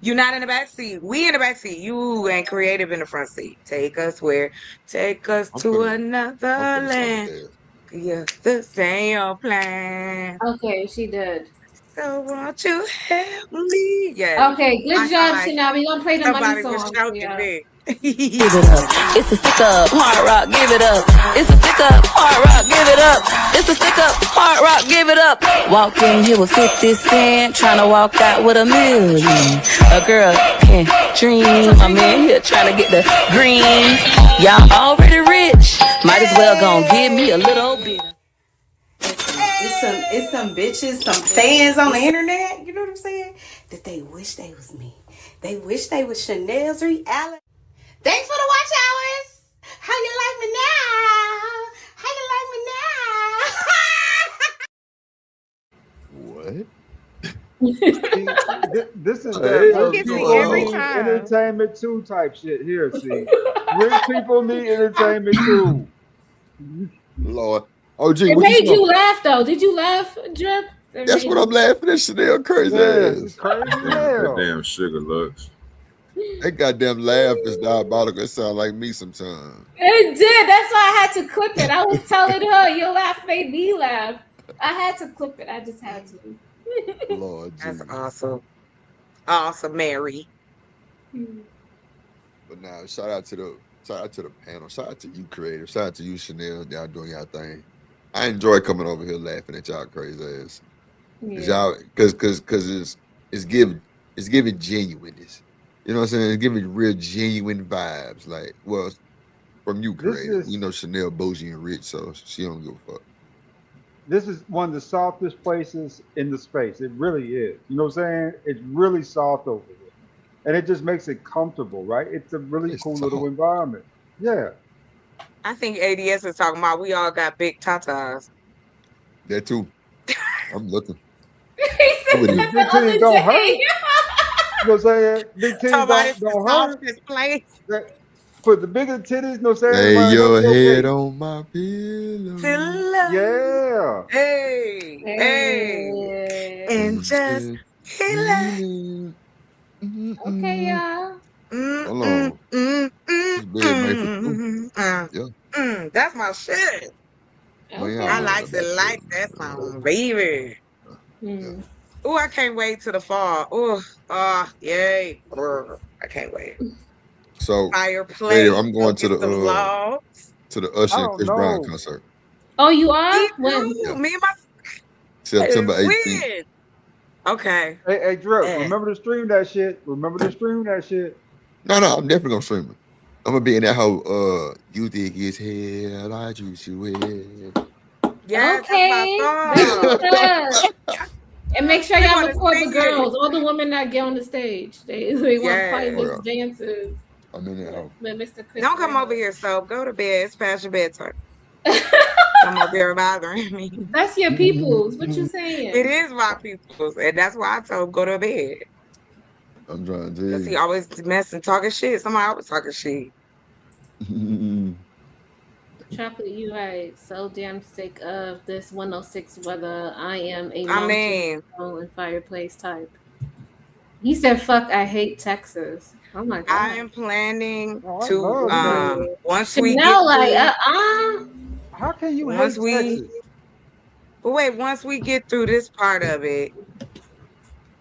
You not in the back seat. We in the back seat. You ain't creative in the front seat. Take us where? Take us I'm to finna, another I'm finna song and land. dance. Yeah, this ain't your plan. Okay, she did. So won't you help me? Yes. Okay, I good sound job, like Chanel. We gonna play the money somebody was song for shouting y'all. me. Give it up. It's a stick up, hard rock, give it up. It's a stick up, hard rock, give it up. It's a stick up, hard rock, give it up. Walked in here with 50 Cent, trying to walk out with a million. A girl can dream. I'm in here trying to get the green. Y'all already rich. Might as well gon' give me a little bit. Listen, it's some bitches, some fans on the internet, you know what I'm saying? That they wish they was me. They wish they was Chanel's reality. Thanks for the watch hours. How you like me now? How you like me now? What? See, this is What that the He hell's gets rich me going people every on? need time. entertainment too type shit here. See, rich people need entertainment too. Lord. Oh, gee, It what you made you smoking? laugh though. Did you laugh, Drip? It That's made what I'm you. laughing at. Chanel crazy Yes, it's ass. crazy as That hell. damn sugar looks. That goddamn laugh is diabolical. It sound like me sometimes. It did. That's why I had to clip it. I was telling her your laugh made me laugh. I had to clip it. I just had to. Lord That's Jesus. awesome. Awesome, Mary. But now, shout out to the panel. Shout out to you, creative. Shout out to you, Chanel. Y'all doing y'all thing. I enjoy coming over here laughing at y'all crazy ass. Cause Yeah. y'all, cause it's giving genuineness. You know what I'm saying? It's giving real genuine vibes. Like, well, from you, This creative. We is know Chanel bougie and rich, so she don't give a fuck. this is one of the softest places in the space. It really is. You know what I'm saying? It's really soft over here, and it just makes it comfortable, right? It's a really It's cool little soft. environment. Yeah. I think ADS is talking about we all got big tatas. That too. I'm looking. He I said would These that even. the big titties other don't hurt. day. You know what I'm saying? Big Talking titties about don't it's the don't hurt. softest place. That, put the bigger titties, you know what I'm saying? Lay Man, your they head okay. on my pillow Pillow. Yeah. Hey, hey. Hey. And and just just pillow. feeling. Okay, Mm-mm. y'all. Mm, Hold mm, on. mm, mm, This bed made for two. mm, Yeah. That's my shit. Man, y'all I Okay. know what likes it about like this. that song, baby. Yeah. Hmm. Oh, I can't wait to the fall. Oh, yay. Brr, I can't wait. So, creative, Fireplace, I'm go going get some logs. to the I Usher and don't Chris Brown know. concert. Oh, you Me are? When? too. Yeah. Me and my September 18th. win. Okay. Hey, Drip, Eh. remember to stream that shit. Remember to stream that shit. No, I'm definitely gonna stream it. I'm gonna be in that whole you think it's hell, I treat you well. Yes, that's my Okay. That's what's song. up. And make sure We're y'all gonna record the sing it. girls, all the women that get on the stage. They want Oh Yes. playlist yeah. dances I'm in that with, hoe. with Mr. Chris Don't come over Brown. here, so go to bed. It's past your bedtime. Come over here bothering me. That's your peoples. What you It saying? is my people's, and that's why I told him go to bed. I'm trying to Cause he tell always messing, talking shit. Somebody always talking shit. you. Chocolate, you right. So damn sick of this 106 weather. I am a I mountain mean, and fireplace type. He said, "Fuck, I hate Texas." Oh my I god. am planning Oh, I to love Texas. once we get Chanel, like, through How can you once hate we Texas? but wait, once we get through this part of it,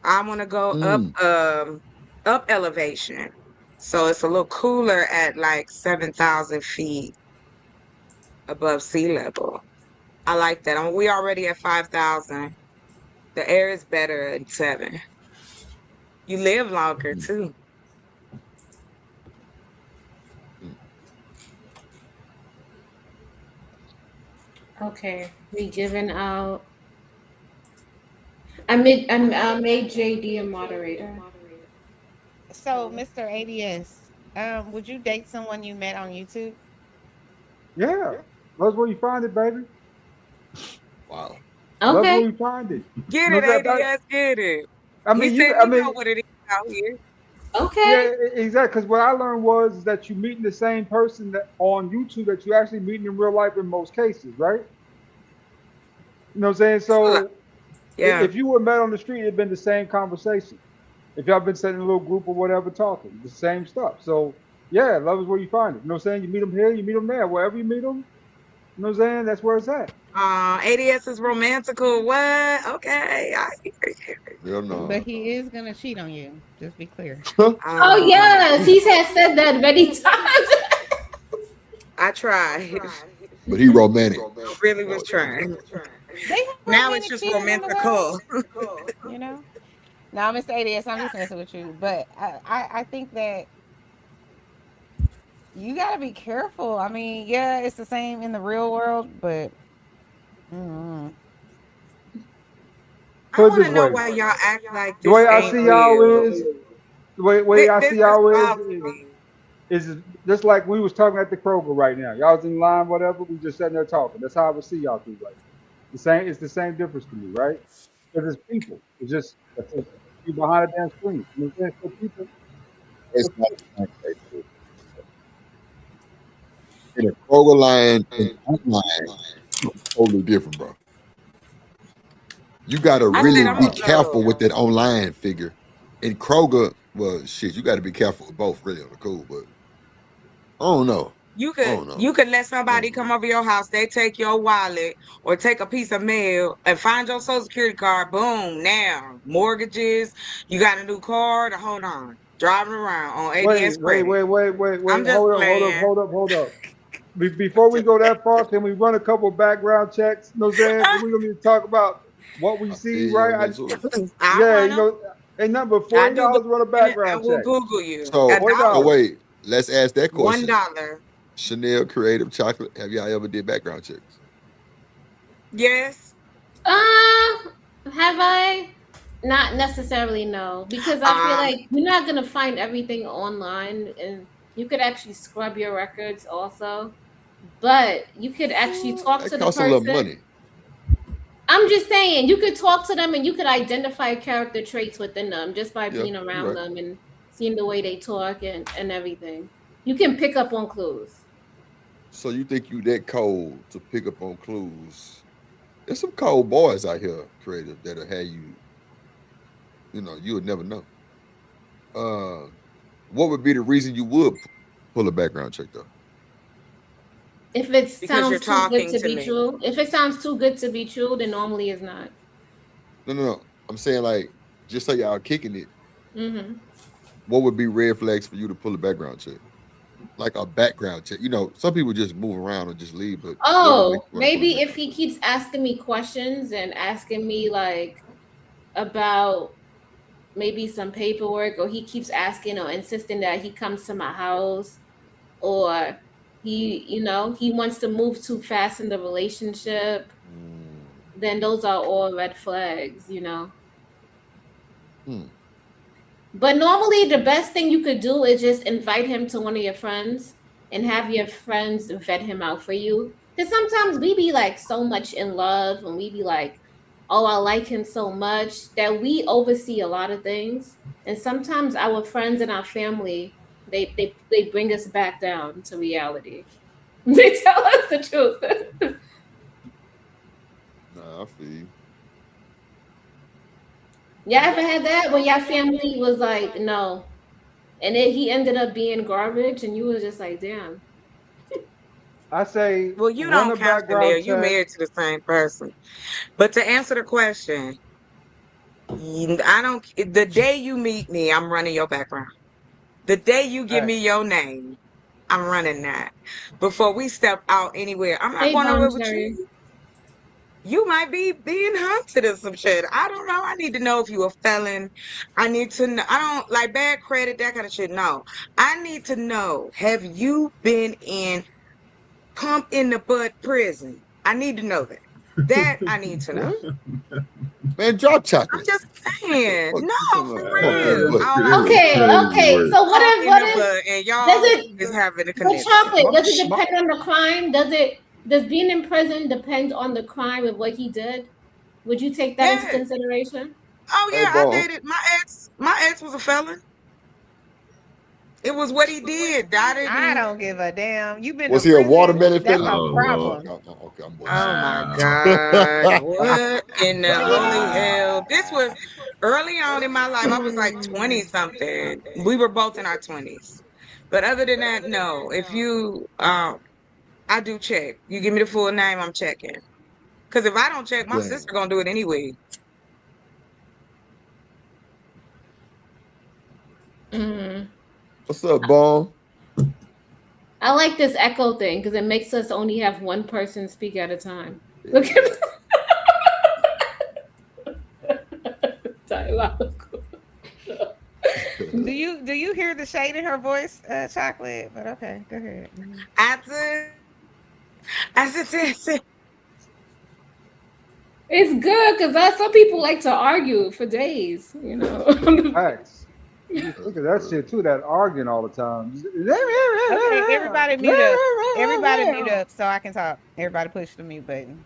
I wanna go Mm. up elevation. So it's a little cooler at like 7,000 feet above sea level. I like that. We already at 5,000. The air is better at 7. You live longer Mm. too. Mm. okay, we giving out. I made JD a moderator. So, Mr. ADS, would you date someone you met on YouTube? Yeah. That's where you find it, baby. Wow. That's where Okay, you find it. You Get know it, what I'm saying? ADS, get it. I He mean, you. said I he know mean, what it is out here. okay. yeah, exactly. Because what I learned was that you meeting the same person that on YouTube that you actually meeting in real life in most cases, right? You know what I'm saying? So, So yeah. if you were met on the street, it'd been the same conversation. If y'all been sitting in a little group or whatever talking, the same stuff. So yeah, love is where you find it. You know what I'm saying? You meet them here, you meet them there, wherever you meet them. You know what I'm saying? That's where it's at. ADS is romantical. What? Okay, I hear you. Hell no. But he is gonna cheat on you. Just be clear. Oh yes, he has said that many times. I tried. But he romantic. I really was trying. They have Now it's romantic just cheaters in the romantical. world, you know. Now, Mr. ADS, I'm just messing with you, but I think that you gotta be careful. I mean, yeah, it's the same in the real world, but I Put it want to this know way. why y'all act like The this way I ain't see y'all real. is the way I This see is y'all wild to me. is just like we was talking at the Kroger right now. Y'all was in line, whatever. We just sitting there talking. That's how I would see y'all two right now. The same. It's the same difference to me, right? Because it's people. It's just you behind a damn screen. You know what I'm saying? So people. It's not the same thing. In a Kroger line and online, totally different, bro. You gotta I really said I'm be gonna careful go. with that online figure. In Kroger, well, shit, you got to be careful with both, really, on the cool. But I don't know. You I could don't know. you could let I somebody don't know. come over your house, they take your wallet or take a piece of mail and find your social security card. Boom, now mortgages, you got a new car to hold on, driving around on ADS credit. I'm just playing. Hold up. Before we go that far, can we run a couple background checks? You know what I'm saying? We don't need to talk about what we I see, feel you on right? that too. I Yeah, run you them. know, ain't nothing but I $40 do run a and background we'll check. Google you. So, $1. wait, let's ask that question. $1. Chanel Creative Chocolate, have y'all ever did background checks? Yes. Have I? Not necessarily, no, because I feel Um, like you're not gonna find everything online, and you could actually scrub your records also. But you could actually talk That to the costs a little person. money. I'm just saying, you could talk to them and you could identify character traits within them just by Yeah, being you're around right. them and seeing the way they talk and everything. You can pick up on clues. So you think you that cold to pick up on clues? There's some cold boys out here, creative, that'll have you. You would never know. What would be the reason you would pull a background check though? If it because you're sounds too good talking to to be me. true, if it sounds too good to be true, then normally it's not. No. I'm saying like, just say y'all kicking it. Hmm. What would be red flags for you to pull a background check? Like a background check. Some people just move around and just leave, but what would make Oh, you want to pull a maybe if background he check? keeps asking me questions and asking me like about maybe some paperwork, or he keeps asking or insisting that he comes to my house, or he wants to move too fast in the relationship, then those are all red flags. Hmm. But normally the best thing you could do is just invite him to one of your friends and have your friends vet him out for you. Because sometimes we be like so much in love and we be like, oh, I like him so much that we oversee a lot of things. And sometimes our friends and our family, they bring us back down to reality. They tell us the truth. Nah, I feel you. Y'all ever had that when your family was like, no, and then he ended up being garbage, and you was just like, damn. I say Well, you run don't a count, Chanel. background You check. married to the same person. But to answer the question, I don't. The day you meet me, I'm running your background. The day you give Hey, me your name, I'm running that. Before we step out anywhere, I'm not Hey, going Bon nowhere with Cherry. you. You might be being hunted or some shit. I don't know. I need to know if you a felon. I need to know. I don't like bad credit, that kind of shit. No. I need to know, have you been in pump in the butt prison? I need to know that. That I need to know. Man, drop I'm chocolate. just saying. Fuck you No, talking for about? Pump in the real. butt. All I'm Okay, saying is okay. So what pump if in the butt and does y'all it is having a for connection. chocolate? Does it my, depend on the crime? Does being in prison depend on the crime of what he did? Would you take that into Yeah. consideration? Oh Hey, yeah, I bro. dated my ex. My ex was a felon. It was what he did. I I didn't. don't give a damn. You've been Was to he a prison. watermelon That's fella? a problem. Okay, I'm Oh my bullshitting. God. What in the holy hell? This was early on in my life. I was like 20 something. We were both in our 20s. But other than that, no. If you I do check. You give me the full name, I'm checking. Because if I don't check, my Damn. sister gonna do it anyway. Mhm. What's up, Bone? I like this echo thing because it makes us only have one person speak at a time. Look at dialogue. Do you hear the shade in her voice, Chocolate? But okay, go ahead. I said, It's good because some people like to argue for days, you know. Facts. Look at that shit too. That arguing all the time. Okay, everybody mute up. Everybody mute up so I can talk. Everybody push the mute button.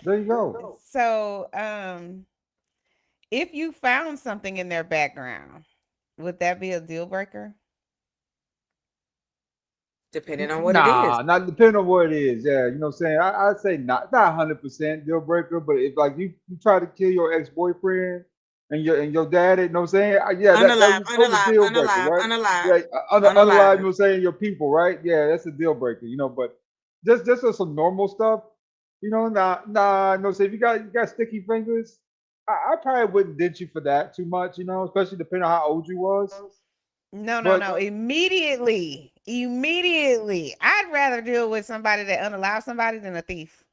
There you go. So, if you found something in their background, would that be a deal breaker? depending on what it Nah, is. not depending on what it is. Yeah, you know what I'm saying? I'd say not 100% deal breaker, but if like you try to kill your ex-boyfriend and your dad, you know what I'm saying? Yeah, Unalive, that's a deal breaker, unalive, right? unalive, Yeah, unalive, you know unalive. what I'm saying? Your people, right? Yeah, that's a deal breaker, you know, but just on some normal stuff, you know, nah, you know what I'm saying? If you got sticky fingers, I probably wouldn't ditch you for that too much, you know, especially depending on how old you was. No. But Immediately. I'd rather deal with somebody that unallows somebody than a thief.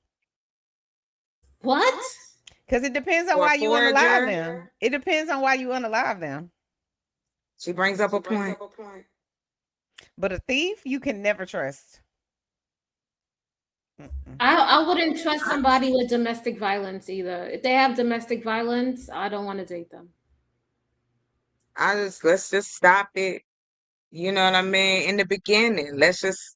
What? Because it depends on Or why a you unalive forager. them. It depends on why you unalive them. She brings up a point. But a thief, you can never trust. I wouldn't trust somebody with domestic violence either. If they have domestic violence, I don't want to date them. Let's just stop it. You know what I mean? In the beginning, let's just.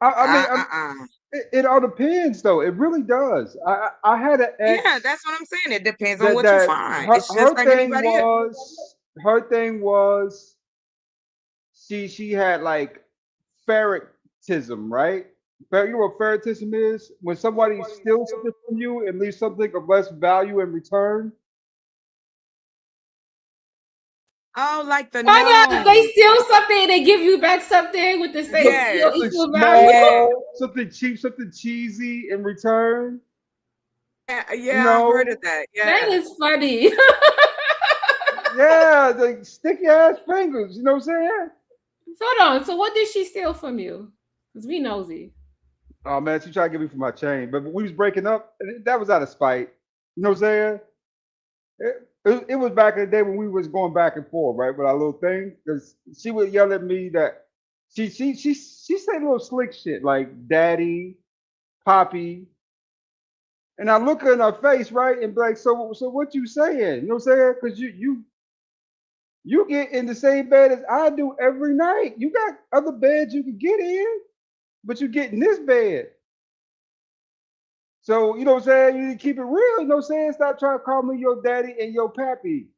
It all depends, though. It really does. I had an ex. Yeah, that's what I'm saying. It depends on what you that find. her, It's just her like thing anybody else. was her thing was she had like ferretism, right? You know what ferretism is? When somebody steals something from you and leaves something of less value in return. Oh, like the Oh yeah, gnome. they steal something, they give you back something with the same Yes. equal Something value. small, something cheap, something cheesy in return. Yeah, You I've know, heard of that. Yeah. That is funny. yeah, the sticky ass fingers. You know what I'm saying? Hold on. So what did she steal from you? Because we nosy. Oh man, she tried to get me for my chain, but we was breaking up. And that was out of spite. You know what I'm saying? It was back in the day when we was going back and forth, right, with our little thing. Because she would yell at me that she said little slick shit like "daddy," "poppy," and I look her in her face, right, and be like, "So what you saying?" You know what I'm saying? Because you get in the same bed as I do every night. You got other beds you can get in, but you get in this bed. So, you know what I'm saying? You need to keep it real. You know what I'm saying? Stop trying to call me your daddy and your pappy.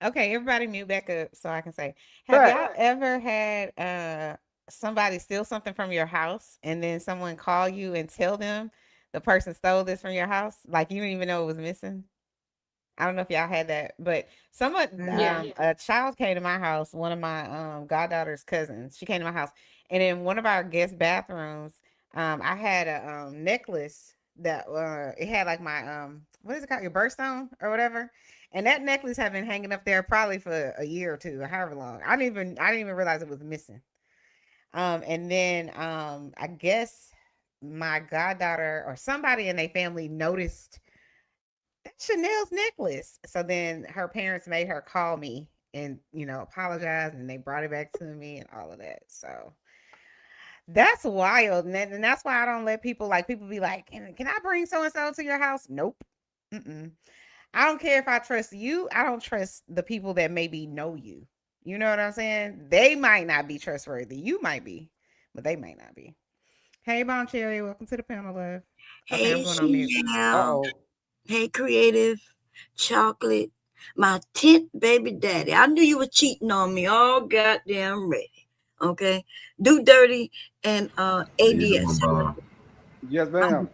Okay, everybody mute back up so I can say, have y'all ever had somebody steal something from your house and then someone call you and tell them the person stole this from your house? Like you didn't even know it was missing? I don't know if y'all had that, but a child came to my house, one of my goddaughter's cousins. She came to my house, and in one of our guest bathrooms, I had a necklace that it had like my what is it called, your birthstone or whatever, and that necklace had been hanging up there probably for a year or two, or however long. I didn't even realize it was missing. And then I guess my goddaughter or somebody in their family noticed Chanel's necklace. So then her parents made her call me and, apologize, and they brought it back to me and all of that. So that's wild. And that's why I don't let people be like, can I bring so-and-so to your house? Nope. I don't care if I trust you. I don't trust the people that maybe know you. You know what I'm saying? They might not be trustworthy. You might be, but they might not be. Hey, Bon Cherry, welcome to the panel, love. Okay, Hey, I'm going on mute. Chanel. Hey, Creative, Chocolate. My 10th baby daddy. I knew you were cheating on me all goddamn ready. Okay. Do Dirty and ADS. Yes, ma'am.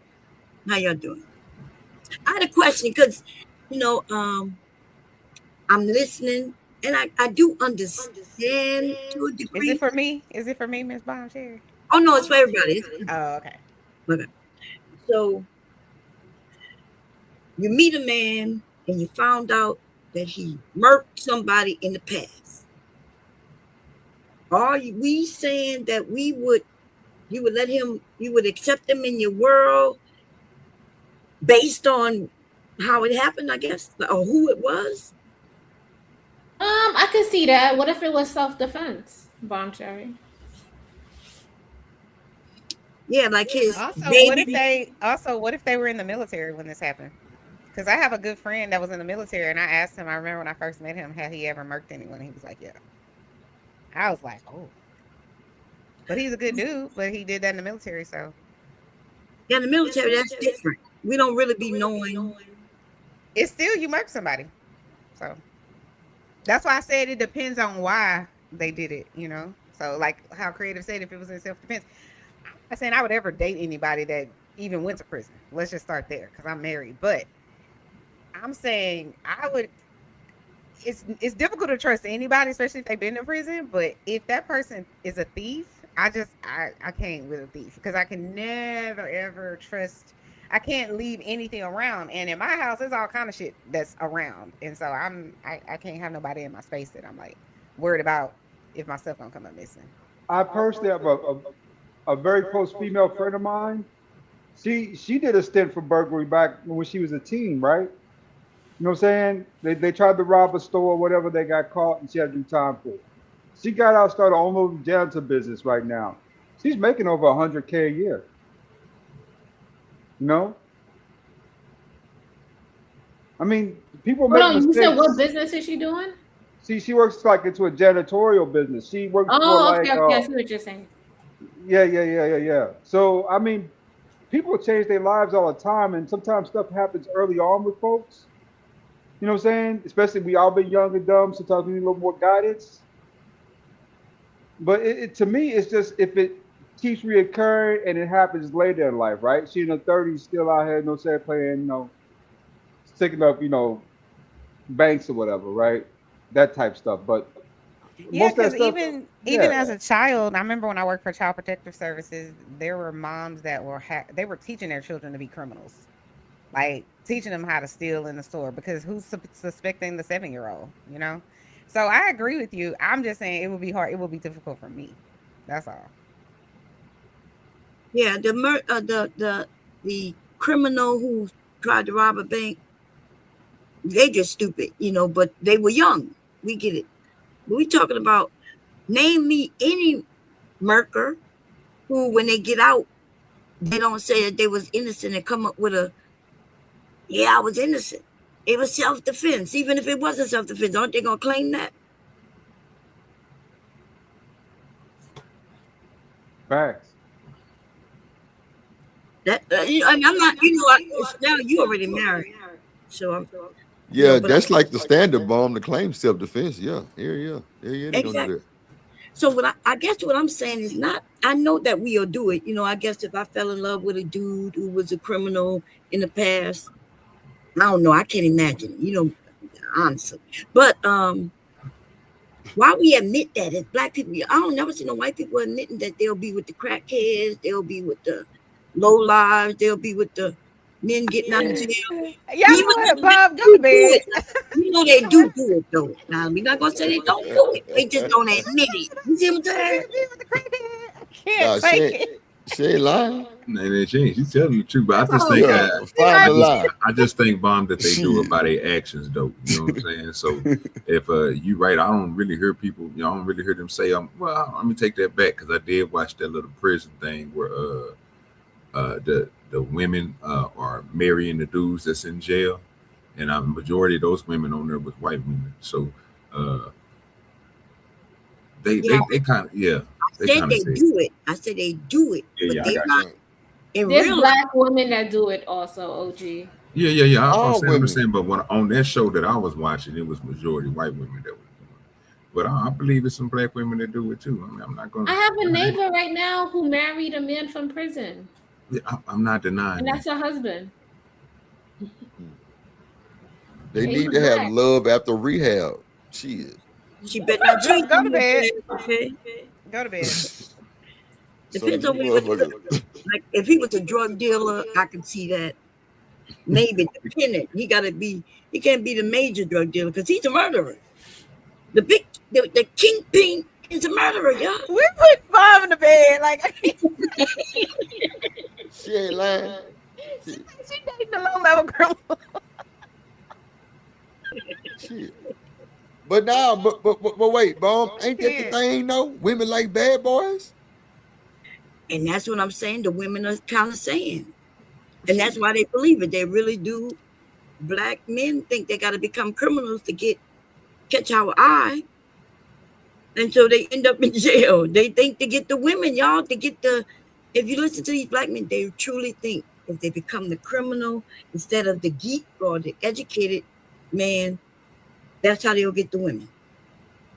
How y'all doing? I had a question because, I'm listening and I do understand to a degree. Is it for me? Is it for me, Miss Bombshell? Oh, no, it's for everybody. Oh, okay. Okay. So you meet a man and you found out that he murked somebody in the past. Are we saying that you would accept him in your world based on how it happened, I guess, or who it was? I could see that. What if it was self-defense, Bombshell? Yeah, like his Also, baby. what if they were in the military when this happened? Because I have a good friend that was in the military, and I asked him. I remember when I first met him, had he ever murked anyone? He was like, "Yeah." I was like, "Oh," but he's a good dude. But he did that in the military, so Yeah, in the military, that's different. We don't really be knowing. it's still you murk somebody. So that's why I said it depends on why they did it. So like how Creative said, if it was in self-defense, I'm not saying I would ever date anybody that even went to prison. Let's just start there because I'm married. But I'm saying I would. It's difficult to trust anybody, especially if they've been to prison. But if that person is a thief, I can't with a thief because I can never ever trust. I can't leave anything around, and in my house, there's all kind of shit that's around, and so I can't have nobody in my space that I'm like worried about if my stuff gonna come up missing. I personally have a very close female friend of mine. She did a stint for burglary back when she was a teen, right? You know what I'm saying? They tried to rob a store or whatever, they got caught and she had to do time for it. She got out, started her own little janitor business right now. She's making over $100K a year. I mean, people make Hold on, you mistakes. said what business is she doing? She works like into a janitorial business. She works for Okay, like okay, I see what you're saying. Yeah. So I mean, people change their lives all the time, and sometimes stuff happens early on with folks. You know what I'm saying? Especially we all been young and dumb. Sometimes we need a little more guidance. But to me, it's just if it keeps reoccurring and it happens later in life, right? She in her 30s, still out here, playing, sticking up, banks or whatever, right? That type stuff. But Yeah, most of that because stuff, even yeah. as a child, I remember when I worked for Child Protective Services, there were moms that they were teaching their children to be criminals, like teaching them how to steal in the store because who's suspecting the 7-year-old, So I agree with you. I'm just saying it would be hard. It would be difficult for me. That's all. Yeah, the criminal who tried to rob a bank, they just stupid, but they were young. We get it. But we talking about, name me any murker who, when they get out, they don't say that they was innocent and come up with I was innocent. It was self-defense. Even if it wasn't self-defense, aren't they going to claim that? Facts. That I'm not, now you already married. So Yeah, that's like the standard bomb to claim self-defense. Yeah. They gonna do that. So I guess what I'm saying is I know that we'll do it. I guess if I fell in love with a dude who was a criminal in the past, I don't know. I can't imagine it, honestly. But why we admit that as Black people? I don't never see no white people admitting that they'll be with the crackheads, they'll be with the low lives, they'll be with the men getting out of jail. Yeah, Bob, go to bed. They do it though. Now we're not gonna say they don't do it. They just don't admit it. You see what I'm saying? I can't take it. She ain't lying. No, she ain't. She's telling the truth. But I just think I just think, Bomb, that they do it by their actions, though. You know what I'm saying? So if you right, I don't really hear people. I don't really hear them say, well, let me take that back because I did watch that little prison thing where the women are marrying the dudes that's in jail, and a majority of those women on there was white women. So they kind of I said they do it. I said they do it, but they're not. There's Black women that do it also, OG. Yeah. I All understand what women. you're saying, but when on that show that I was watching, it was majority white women that were doing it. But I believe it's some black women that do it too. I mean, I'm not going to. I have a neighbor right now who married a man from prison, I'm not denying and that. that's her husband. They He need was to have black. love after rehab. Shit. She better not Just cheat. go to bed. Okay. Go to bed. Depends So on you what he was. motherfuckers- Like if he was a drug dealer, I could see that. Maybe dependent. He can't be the major drug dealer because he's a murderer. The kingpin is a murderer, y'all. We put Bob in the bed. Like She ain't lying. she dating the low level girl. Shit. But now, but wait, Bomb, ain't that the can't. thing though? Women like bad boys? And that's what I'm saying. The women are kind of saying. And that's why they believe it. They really do. Black men think they got to become criminals to catch our eye. And so they end up in jail. They think to get the women, y'all, if you listen to these black men, they truly think if they become the criminal instead of the geek or the educated man, that's how they'll get the women.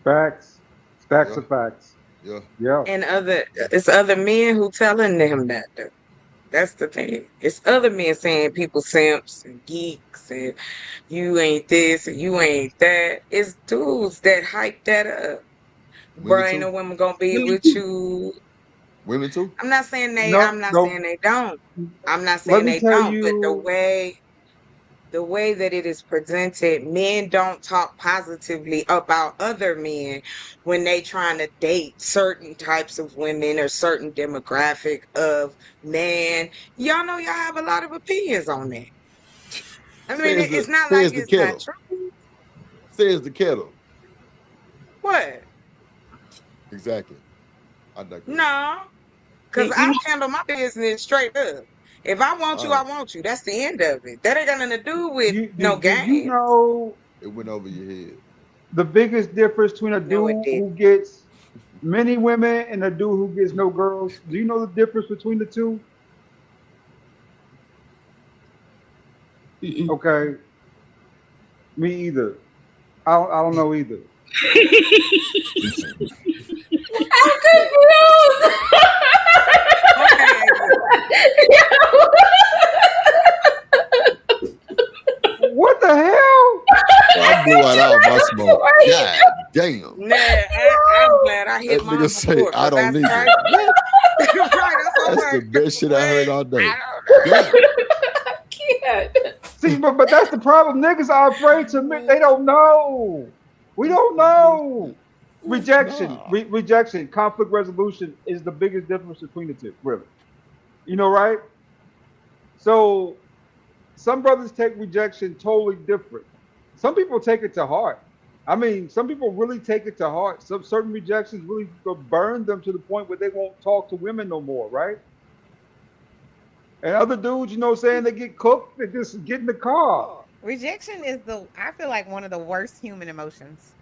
Facts. Stacks Yeah. of facts. Yeah. Yeah. And it's other men who telling them that though. That's the thing. It's other men saying people simps and geeks and you ain't this and you ain't that. It's dudes that hype that up. Women Bruh, ain't no too. women gonna be Women with too. you. Women too. I'm not saying they No, I'm not no. saying they don't. I'm not Let saying me they tell don't, but the you. way that it is presented, men don't talk positively about other men when they trying to date certain types of women or certain demographic of man. Y'all know y'all have a lot of opinions on that. I mean, it's not like Says the it's not kettle. true. Says the kettle. What? Exactly. I digress. No, because You I know, handle my business straight up. If I want you, I want you. That's the end of it. That ain't got nothing to do with no Do you game. know It went over your head. the biggest difference between a No, it dude didn't. who gets many women and a dude who gets no girls? Do you know the difference between the two? Okay. Me either. I don't know either. I'm confused. What the hell? I blew out all my smoke. God damn. Nah, I'm glad I hit That mine nigga say, before. I don't need right. it. Right, that's That's the best shit I heard all day. I can't. See, but that's the problem. Niggas are afraid to admit they don't know. We don't know. Rejection, Nah. rejection, conflict resolution is the biggest difference between the two, really. You know, right? So some brothers take rejection totally different. Some people take it to heart. I mean, some people really take it to heart. Some certain rejections really burn them to the point where they won't talk to women no more, right? And other dudes, you know what I'm saying, they get cooked, they just get in the car. Rejection is I feel like one of the worst human emotions.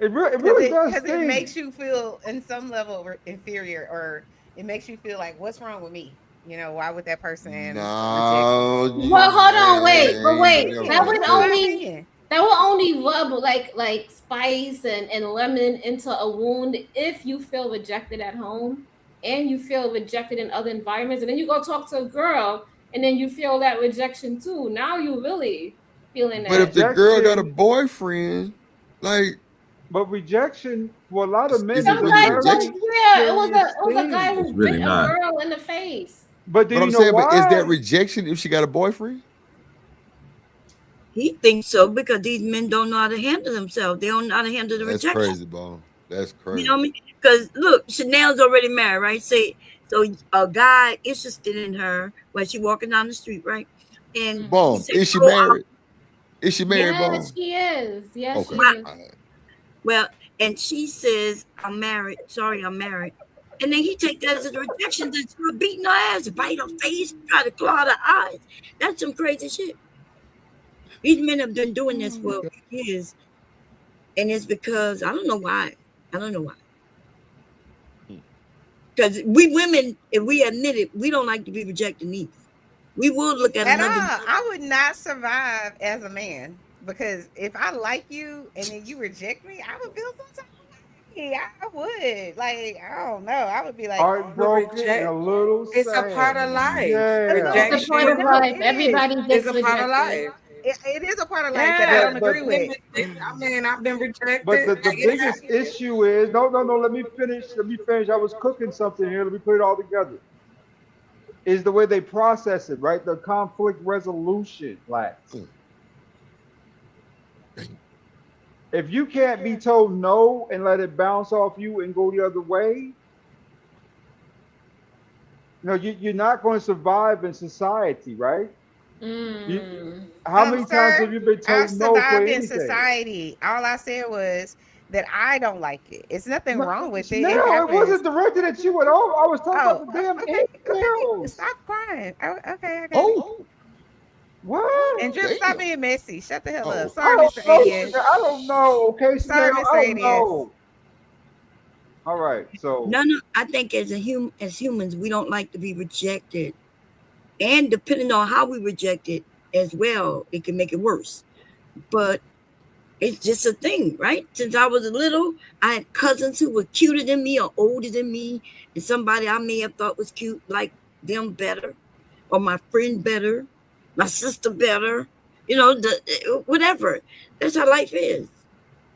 It really does Because it sting. makes you feel in some level inferior, or it makes you feel like, what's wrong with me? You know, why would that person reject me? No. Well, hold on, wait, Never that would said- only rub like spice and lemon into a wound if you feel rejected at home and you feel rejected in other environments, and then you go talk to a girl and then you feel that rejection too. Now you really feeling that. But if the girl got a boyfriend, like, but rejection for a lot of men is Some a guys very don't care. It was serious a guy thing. who really bit not. a girl in the face. But do but you I'm know saying, why? but is that rejection if she got a boyfriend? he thinks so because these men don't know how to handle themselves. They don't know how to handle the That's rejection. crazy, Bo. That's crazy. You know what I mean? Because look, Chanel's already married, right? Say so a guy interested in her while she walking down the street, right? And Boom. he said, Is she "Oh, married? Is she married, Boom? Yes, she is. Yes, Okay. she is. All right. well, and she says, I'm married. Sorry, I'm married. And then he take that as a rejection to start beating her ass, bite her face, try to claw her eyes. That's some crazy shit. These men have been doing this for years. And it's because I don't know why. I don't know why. Because we women, if we admit it, we don't like to be rejected either. We would look at At all. another. I would not survive as a man because if I like you and then you reject me, I would feel some type of way. I would. Like, I don't know. I would be like, Heartbroken and a little It's sad. a part of life. Yeah. It's a part of life. Everybody It's gets a part of rejected. life. it is a part of life that I don't agree with. I mean, I've been rejected. But the biggest issue is no. Let me finish. I was cooking something here. Let me put it all together. Is the way they process it, right? The conflict resolution lacks. If you can't be told no and let it bounce off you and go the other way, you're not going to survive in society, right? How many times have you been told no for survived in anything? society. All I said was that I don't like it. It's nothing wrong with it. No, it wasn't directed at you at all. I was talking about the damn okay. Stop crying. Okay. Oh. What? And just stop being messy. Shut the hell up. I Sorry, don't Mr. know. Idiot. I don't know. Okay, Sorry, Chanel, Mr. I don't Idiot. know. All right, so No. I think as humans, we don't like to be rejected, and depending on how we reject it as well, it can make it worse. But it's just a thing, right? Since I was little, I had cousins who were cuter than me or older than me, and somebody I may have thought was cute like them better, or my friend better, my sister better, whatever. That's how life is.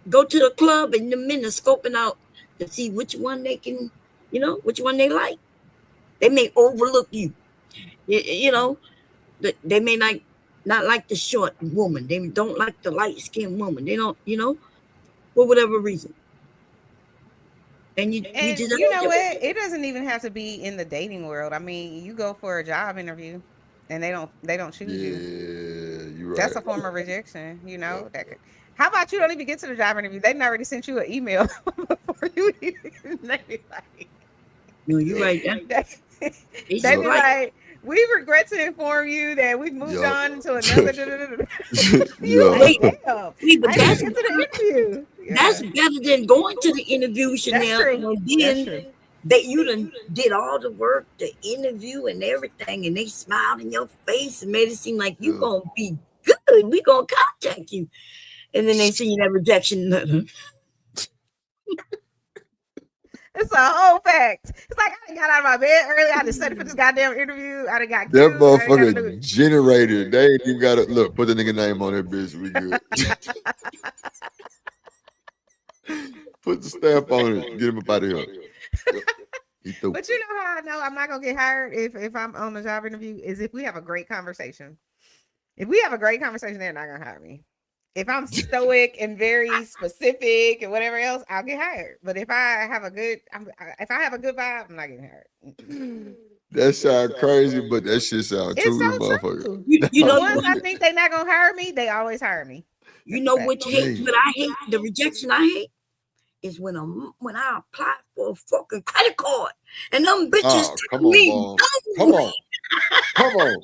Go to the club and the men are scoping out to see which one they can, which one they like. They may overlook you. They may not like the short woman. They don't like the light-skinned woman. They don't, for whatever reason. And you just you know what? It doesn't even have to be in the dating world. I mean, you go for a job interview and they don't choose you. Yeah, you're right. That's a form of rejection, How about you don't even get to the job interview? They already sent you an email before you even No, you're right. They be like, we regret to inform you that we've moved on to another. That's better than going to the interview, Chanel. And then you done did all the work, the interview and everything, and they smiled in your face and made it seem like you're gonna be good. We gonna contact you, and then they send you that rejection letter. It's a whole fact. It's like I got out of my bed early. I just studied for this goddamn interview. I done got that motherfucker generated. They ain't even got to look. Put the nigga name on that bitch. We good. Put the stamp on it. Get him up out of here. But you know how I know I'm not gonna get hired if I'm on a job interview is if we have a great conversation. If we have a great conversation, they're not gonna hire me. If I'm stoic and very specific and whatever else, I'll get hired. But if I have a good vibe, I'm not getting hired. That sounds crazy, but that shit sounds true, motherfucker. You know, the ones I think they're not gonna hire me, they always hire me. You know what I hate? The rejection I hate is when I apply for a fucking credit card and them bitches come on.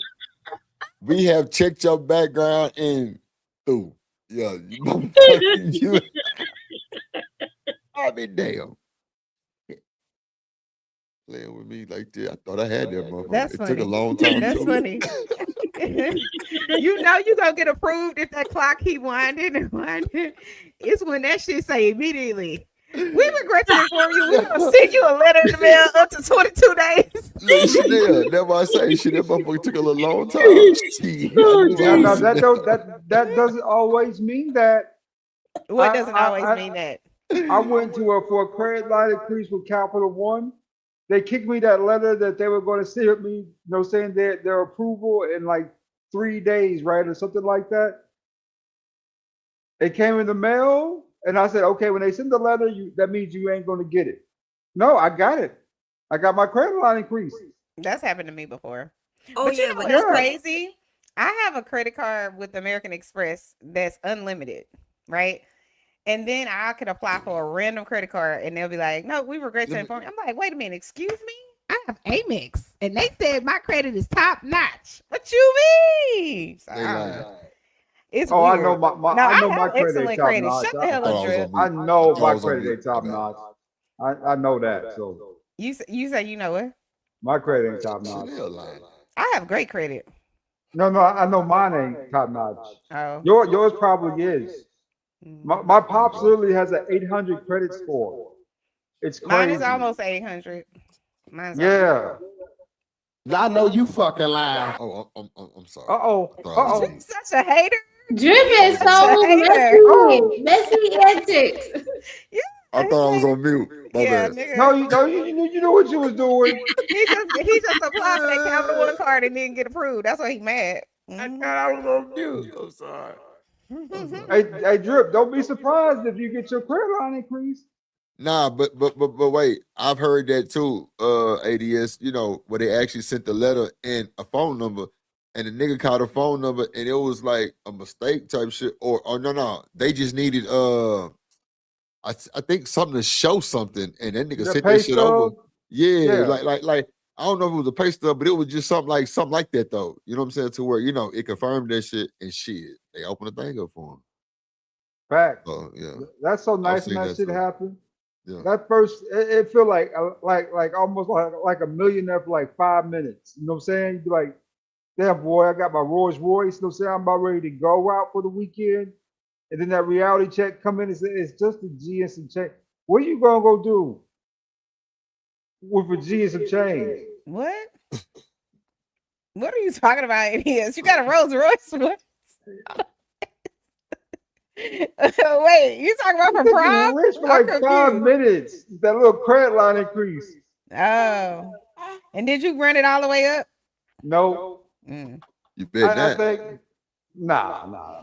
We have checked your background and through. Yeah, you I mean, damn. Playing with me like that. I thought I had that motherfucker. That's it funny. took a long time. That's funny. You know you gonna get approved if that clock keep winding and winding. It's when that shit say immediately. We regret to inform you. We're gonna send you a letter in the mail up to 22 days. Yeah, that's why I say shit. That motherfucker took a little long time. That doesn't always mean that. What doesn't always mean that? I went to for a credit line increase with Capital One. They kicked me that letter that they were going to send me, saying their approval in like 3 days, right, or something like that. It came in the mail, and I said, okay, when they send the letter, that means you ain't going to get it. No, I got it. I got my credit line increase. That's happened to me before. Oh, but you know what's crazy? I have a credit card with American Express that's unlimited, right? And then I could apply for a random credit card and they'll be like, no, we regret to inform you. I'm like, wait a minute, excuse me? I have Amex. And they said my credit is top notch. What you mean? So, it's weird. I know my credit is top notch. Shut the hell up, Drip. I know my credit is top notch. I know that. So you say you know what? My credit ain't top notch. I have great credit. No, I know mine ain't top notch. Oh. Yours probably is. My pops literally has an 800 credit score. It's Mine crazy. is almost 800. Mine's Yeah. I know you fucking lying. Oh, I'm sorry. Uh-oh. Such a hater. Drip is so messy antics. I thought I was on mute. My bad. Nigga. No, you know what you was doing. he just applied for that Capital One card and didn't get approved. That's why he mad. I thought I was on mute. I'm sorry. Hey, Drip, don't be surprised if you get your credit line increased. Nah, but wait, I've heard that too. ADS, you know, where they actually sent the letter and a phone number, and the nigga called a phone number, and it was like a mistake type shit, or no, they just needed I think something to show something, and that nigga sent that shit over. Yeah, like I don't know if it was a pay stub, but it was just something like that though. You know what I'm saying? To where it confirmed that shit and shit. They opened the thing up for him. Fact. So yeah, that's so nice when that shit happened. Yeah. That first, it feel like almost like a millionaire for like 5 minutes. You know what I'm saying? You'd be like, damn boy, I got my Rolls Royce. You know what I'm saying? I'm about ready to go out for the weekend. And then that reality check come in and say, it's just a G and some change. What are you gonna go do with a G and some change? What? What are you talking about? You got a Rolls Royce? What? Wait, you talking about for prom? Rich for like 5 minutes. That little credit line increase. Oh, and did you run it all the way up? No. You bet that. I think nah.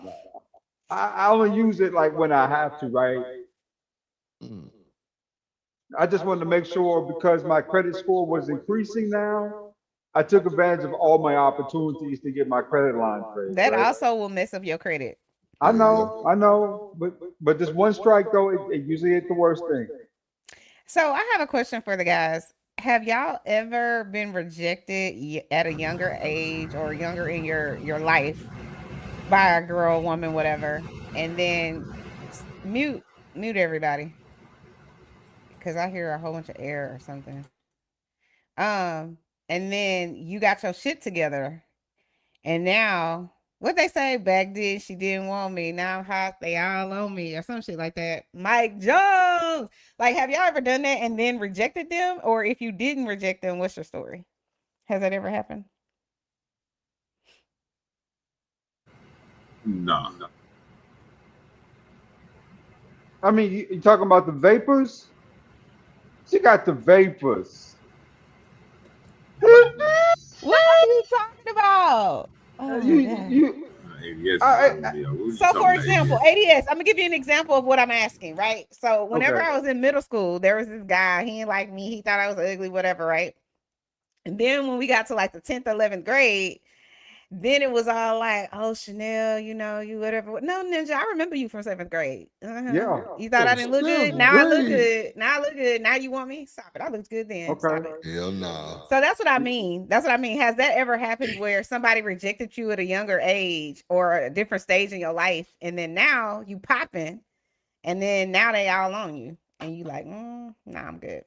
I only use it like when I have to, right? I just wanted to make sure because my credit score was increasing now. I took advantage of all my opportunities to get my credit line raised. That also will mess up your credit. I know, but this one strike though, it usually ain't the worst thing. So I have a question for the guys. Have y'all ever been rejected at a younger age or younger in your life by a girl, woman, whatever, and then mute everybody because I hear a whole bunch of air or something. And then you got your shit together, and now what they say back then, she didn't want me. Now I'm hot, they all on me, or some shit like that. Mike Jones, like, have y'all ever done that and then rejected them, or if you didn't reject them, what's your story? Has that ever happened? No. I mean, you talking about the vapors? She got the vapors. What are you talking about? Oh, so for example, ADS, I'm gonna give you an example of what I'm asking, right? So whenever I was in middle school, there was this guy, he didn't like me, he thought I was ugly, whatever, right? And then when we got to like the 10th, 11th grade, then it was all like, oh, Chanel, you know, you whatever. No, Ninja, I remember you from 7th grade. Yeah. You thought I didn't look good? Now I look good. Now I look good. Now you want me? Stop it. I looked good then. Stop it. Hell no. So that's what I mean. That's what I mean. Has that ever happened where somebody rejected you at a younger age or a different stage in your life, and then now you popping, and then now they all on you, and you like, nah, I'm good.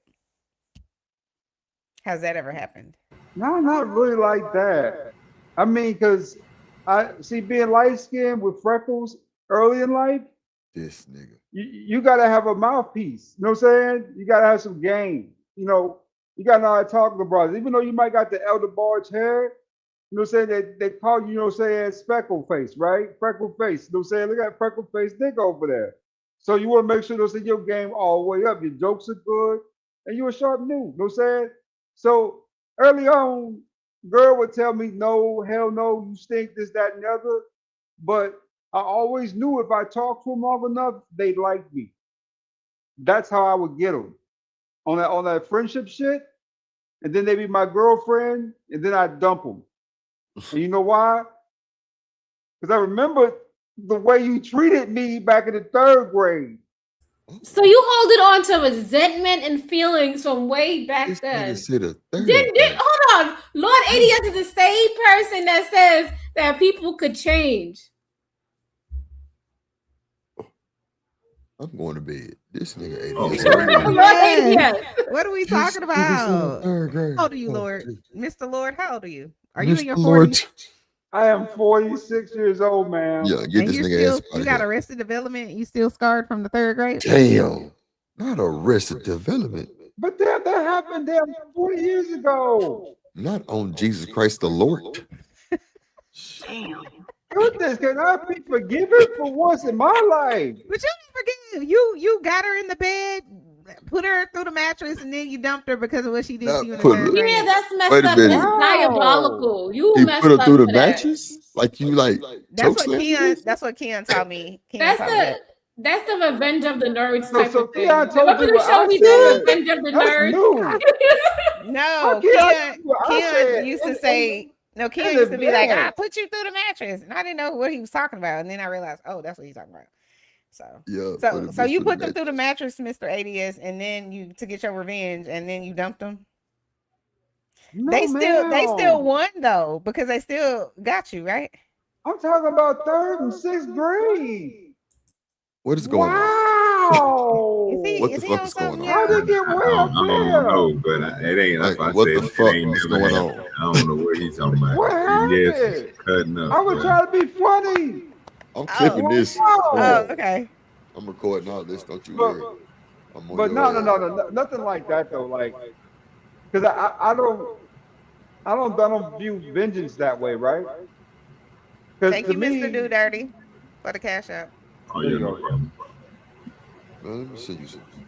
Has that ever happened? No, not really like that. I mean, because I see being light skinned with freckles early in life. This nigga. You got to have a mouthpiece. You know what I'm saying? You got to have some game. You know, you got to know how to talk to brothers. Even though you might got the elder barge hair, you know what I'm saying? They call you, you know what I'm saying, speckle face, right? Freckle face. You know what I'm saying? Look at freckle face dick over there. So you want to make sure, you know what I'm saying, your game all the way up. Your jokes are good. And you're a sharp dude. You know what I'm saying? So early on, girl would tell me, no, hell no, you stink, this, that, and the other. But I always knew if I talked to them long enough, they'd like me. That's how I would get them. On that friendship shit. And then they'd be my girlfriend, and then I'd dump them. And you know why? Because I remember the way you treated me back in the 3rd grade. So you holding on to resentment and feelings from way back then. Hold on. Lord ADS is the same person that says that people could change. I'm going to bed. This nigga ADS. What are we talking about? How old are you, Lord? Mr. Lord, how old are you? Are you in your 40s? I am 46 years old, man. Yeah, get And this you nigga ass still out you of got here. Arrested Development. You still scarred from the 3rd grade. Damn. Not Arrested Development. But that happened damn 40 years ago. Not on Jesus Christ the Lord. Damn. Goodness, can I be forgiven for once in my life? But you didn't forgive. You got her in the bed, put her through the mattress, and then you dumped her because of what she did to you in the 3rd grade. Yeah, that's messed Wait a up. minute. That's diabolical. You He messed put her up through the for that. mattress? Like you like That's choke what slammed Keon. her? That's what Keon taught me. Keon That's taught me that. That's the Revenge of the Nerds type So of thing. Keon told Remember you the what show I we did, said? Revenge of the That's Nerds? new. No, How Keon Keon. told you what I Keon said? used to And- say. No, Keon the used to be like, bed. "I put you through the mattress," and I didn't know what he was talking about. And then I realized, oh, that's what he's talking about. Yeah. So you put them through the mattress, Mr. ADS, and then you to get your revenge, and then you dumped them. No, They still ma'am. won though because they still got you, right? I'm talking about 3rd and 6th grade. What is going on? Wow. What the fuck is going on? How they get way I up don't there? know, but it ain't. That's Like, why I what said the it fuck ain't is never going happened. on? I don't know what he's talking about. What Yes, happened? it's cutting up. I was but- trying to be funny. I'm clipping this. Wow. Oh, okay. I'm recording all this. Don't you worry. I'm on But your ass. no, nothing like that though. Like, because I don't view vengeance that way, right? Because Thank to you, me, Mr. Do Dirty, for the cash out. Oh, There yeah, you no go. problem. Man, let me see you something.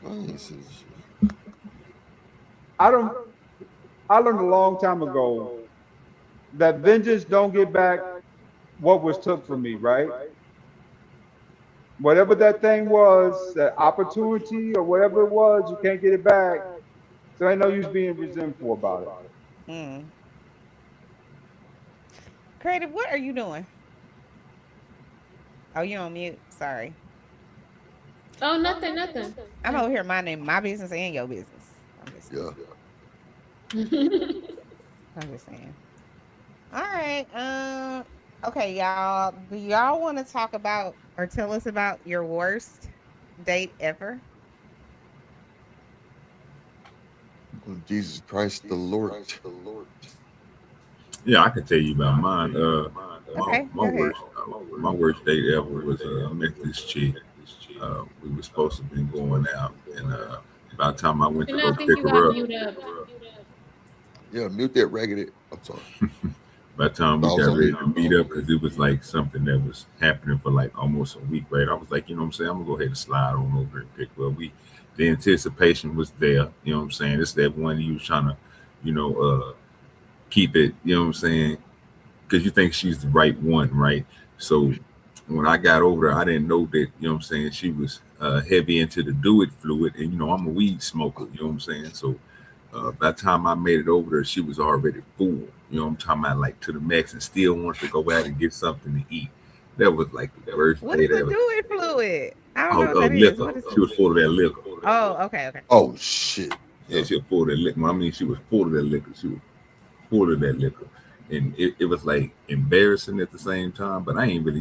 I ain't seen this shit. I learned a long time ago that vengeance don't get back what was took from me, right? Whatever that thing was, that opportunity or whatever it was, you can't get it back. So ain't no use being resentful about it. Creative, what are you doing? Oh, you on mute. Sorry. Oh, nothing. I'm over here minding my business and your business. Yeah. I'm just saying. All right. Okay, y'all. Do y'all want to talk about or tell us about your worst date ever? Jesus Christ the Lord. Yeah, I can tell you about mine. Okay, go ahead. My worst date ever was I met this chick. We were supposed to be going out, and by the time I went to And go I think pick you her got up, mute up. Yeah, mute that raggedy. I'm sorry. by the time we I was got on ready mute. to meet up, because it was like something that was happening for like almost a week, right? I was like, you know what I'm saying? I'm gonna go ahead and slide on over and pick her up. The anticipation was there, you know what I'm saying? It's that one you was trying to, keep it, you know what I'm saying? Because you think she's the right one, right? So when I got over there, I didn't know that, you know what I'm saying, she was heavy into the do it fluid, and I'm a weed smoker, you know what I'm saying? So by the time I made it over there, she was already full, you know what I'm talking about, like to the max, and still wanted to go out and get something to eat. That was like the worst What day is the ever. do it fluid? I don't know what that is. Liquor. What is She was full of that liquor. Oh, okay. Oh shit. Yeah, she was full of that liquor. I mean, she was full of that liquor. She was full of that liquor. And it was like embarrassing at the same time, but I ain't really,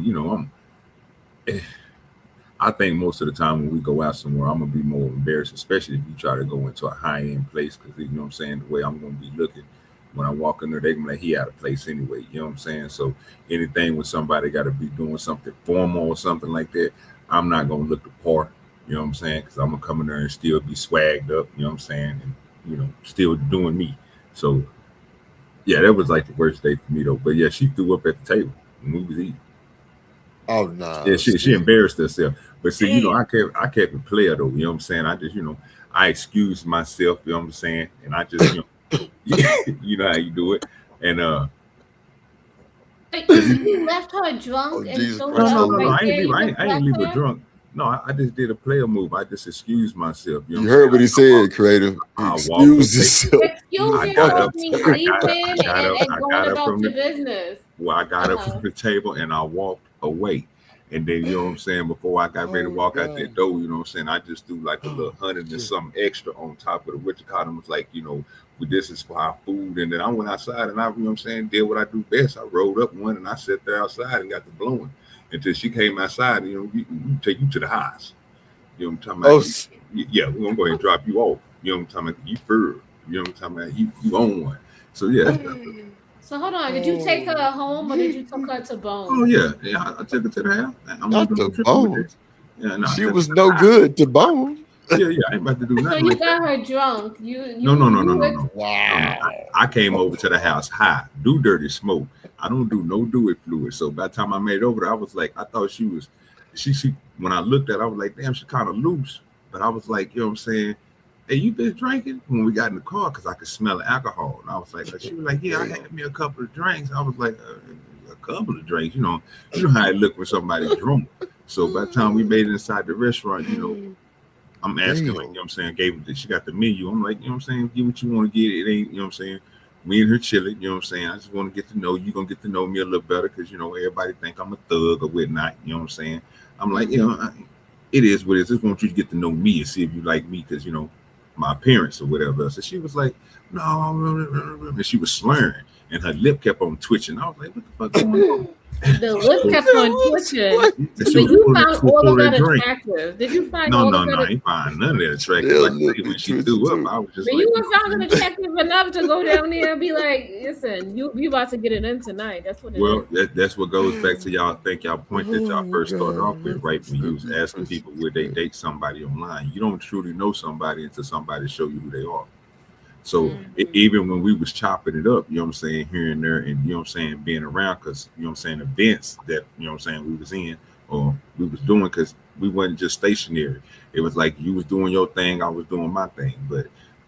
I think most of the time when we go out somewhere, I'm gonna be more embarrassed, especially if you try to go into a high-end place, because you know what I'm saying, the way I'm gonna be looking when I walk in there, they're gonna be like, he out of place anyway, you know what I'm saying? So anything with somebody gotta be doing something formal or something like that, I'm not gonna look the part, you know what I'm saying? Because I'm gonna come in there and still be swagged up, you know what I'm saying, and still doing me. So yeah, that was like the worst day for me though. But yeah, she threw up at the table when we was eating. Oh nah. Yeah, she embarrassed herself. But see, I kept it player though, you know what I'm saying? I just, I excused myself, you know what I'm saying? And I just, you know how you do it. And You left her drunk and Jesus threw Christ. it up no, right I there. ain't You leave just her left her? drunk. No, I just did a player move. I just excused myself. You heard what he said, creative. I Excuse yourself. Excuse I yourself got means up- I leaving got up- and I going got up about from your the- business. Well, I got up from the table and I walked away. And then, you know what I'm saying, before I got ready to walk out that door, you know what I'm saying, I just threw like a little 100 and something extra on top of the what you call them. Was like, this is for our food. And then I went outside and I, you know what I'm saying, did what I do best. I rolled up one and I sat there outside and got the blowing until she came outside. We take you to the house. You know what I'm talking about? Yeah, we're going to go ahead and drop you off. You know what I'm talking about? You fur. You know what I'm talking about? You own one. So yeah. So hold on, did you take her home or did you take her to Bone? Oh yeah, I took her to the house. Not to Bone. Yeah, no, she was no good to Bone. Yeah, I ain't about to do So nothing. you like got that. her drunk. No. Wow. I came over to the house high, do dirty smoke. I don't do no do it fluid. So by the time I made it over there, I was like, I thought she was, she. When I looked at her, I was like, damn, she kind of loose. But I was like, you know what I'm saying? Hey, you been drinking? When we got in the car, because I could smell the alcohol. And I was like, she was like, yeah, I had me a couple of drinks. I was like, a couple of drinks, you know how it look when somebody's drunk. So by the time we made it inside the restaurant, I'm asking, like, you know what I'm saying, she got the menu. I'm like, you know what I'm saying, get what you want to get. It ain't, you know what I'm saying, me and her chilling, you know what I'm saying. I just want to get to know you, gonna get to know me a little better, because everybody think I'm a thug or whatnot, you know what I'm saying. I'm like, it is what it is. I just want you to get to know me and see if you like me, because my appearance or whatever. So she was like, no, and she was slurring and her lip kept on twitching. I was like, what the fuck going on? The lip kept on twitching. But you found all of that attractive. Did you find all of that? No, I ain't find none of that attractive. Like, when she threw up, I was just but like, you were found attractive enough to go down there and be like, listen, you about to get it in tonight. That's what it is. That's what goes back to y'all point that y'all first started off with, right? When you was asking people would they date somebody online. You don't truly know somebody until somebody show you who they are. So even when we was chopping it up, you know what I'm saying, here and there, and you know what I'm saying, being around, because you know what I'm saying, events that you know what I'm saying we was in or we was doing, because we wasn't just stationary. It was like you was doing your thing, I was doing my thing. But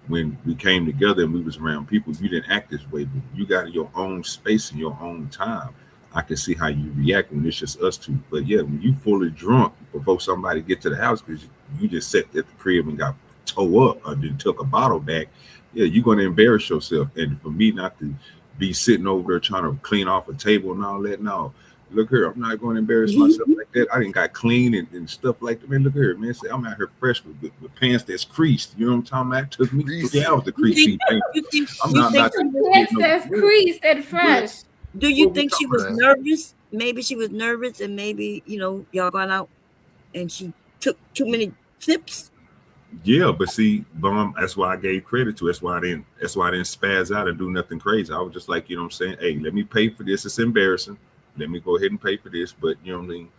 when we came together and we was around people, you didn't act this way. But you got your own space and your own time. I can see how you react when it's just us two. But yeah, when you fully drunk before somebody get to the house, because you just sat at the crib and got toe up or then took a bottle back, yeah, you're going to embarrass yourself. And for me not to be sitting over there trying to clean off a table and all that, no. Look here, I'm not going to embarrass myself like that. I didn't got clean and stuff like that. Man, look here, man. Say, I'm out here fresh with pants that's creased. You know what I'm talking about? It took me 3 hours to crease these pants. I'm not about to pants that's creased and fresh. Do you think she was nervous? Maybe she was nervous, and maybe y'all gone out and she took too many sips. Yeah, but see, that's why I gave credit to. That's why I didn't spaz out and do nothing crazy. I was just like, you know what I'm saying? Hey, let me pay for this. It's embarrassing. Let me go ahead and pay for this. But you know what I mean?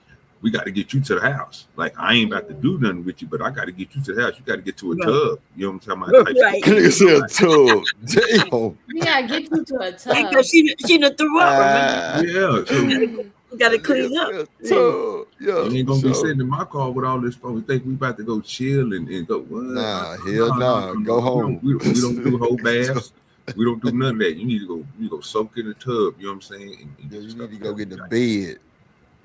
We got to get you to the house. Like, I ain't about to do nothing with you, but I got to get you to the house. You got to get to a tub. You know what I'm talking about? Right. You said a tub. Damn. We got to get you to a tub. Because she done threw up. Yeah. So, you got to clean up. You ain't going to be sitting in my car with all this folks. Think we about to go chill and go, what? Nah, hell nah. Go home. We don't do whole baths. We don't do none of that. You need to go soak in the tub. You know what I'm saying? And you need to go get the bed.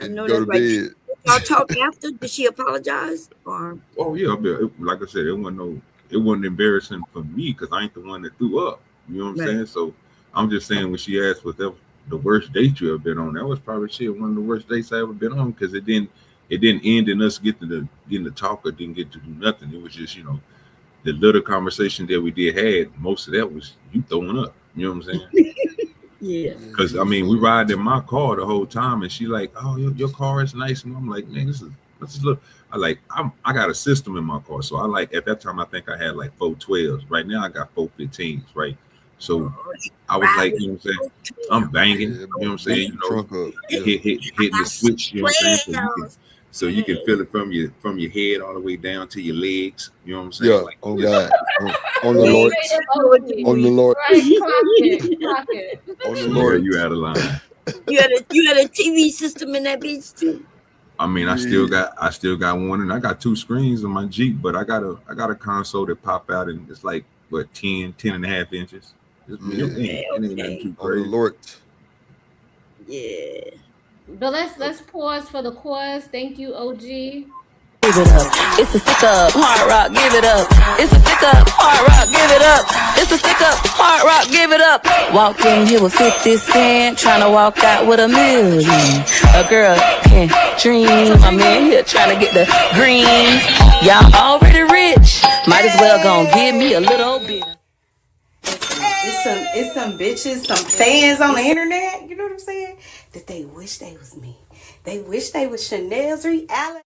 I know that's right. Y'all talk after? Did she apologize? Or? Oh yeah, like I said, it wasn't embarrassing for me because I ain't the one that threw up. You know what I'm saying? So I'm just saying, when she asked what the worst date you ever been on, that was probably one of the worst dates I ever been on, because it didn't end in us getting to talk or didn't get to do nothing. It was just the little conversation that we had. Most of that was you throwing up. You know what I'm saying? Yeah. Because I mean, we ride in my car the whole time, and she like, oh, your car is nice, and I'm like, man, let's just look. I got a system in my car, so I like, at that time I think I had like 412s. Right now I got 415s, right? So I was like, you know what I'm saying? I'm banging, you know what I'm saying? Hitting the switch, you know what I'm saying? So you can feel it from your head all the way down to your legs. You know what I'm saying? Yeah. Like, on God. On the Lord. On the Lord. Clock it. On the Lord. You out of line. You had a TV system in that bitch too. I mean, I still got one, and I got 2 screens on my Jeep, but I got a console that pop out, and it's like 10 and a half inches. It ain't nothing too crazy. On the Lord. Yeah. But let's pause for the chorus. Thank you, OG. Give it up. It's a stick up, hard rock, give it up. It's a stick up, hard rock, give it up. It's a stick up, hard rock, give it up. Walked in here with 50 cent, trying to walk out with $1 million. A girl can't dream. I'm in here trying to get the green. Y'all already rich. Might as well gon' give me a little bit. It's some bitches, some fans on the internet, you know what I'm saying? That they wish they was me. They wish they was Chanel's reality.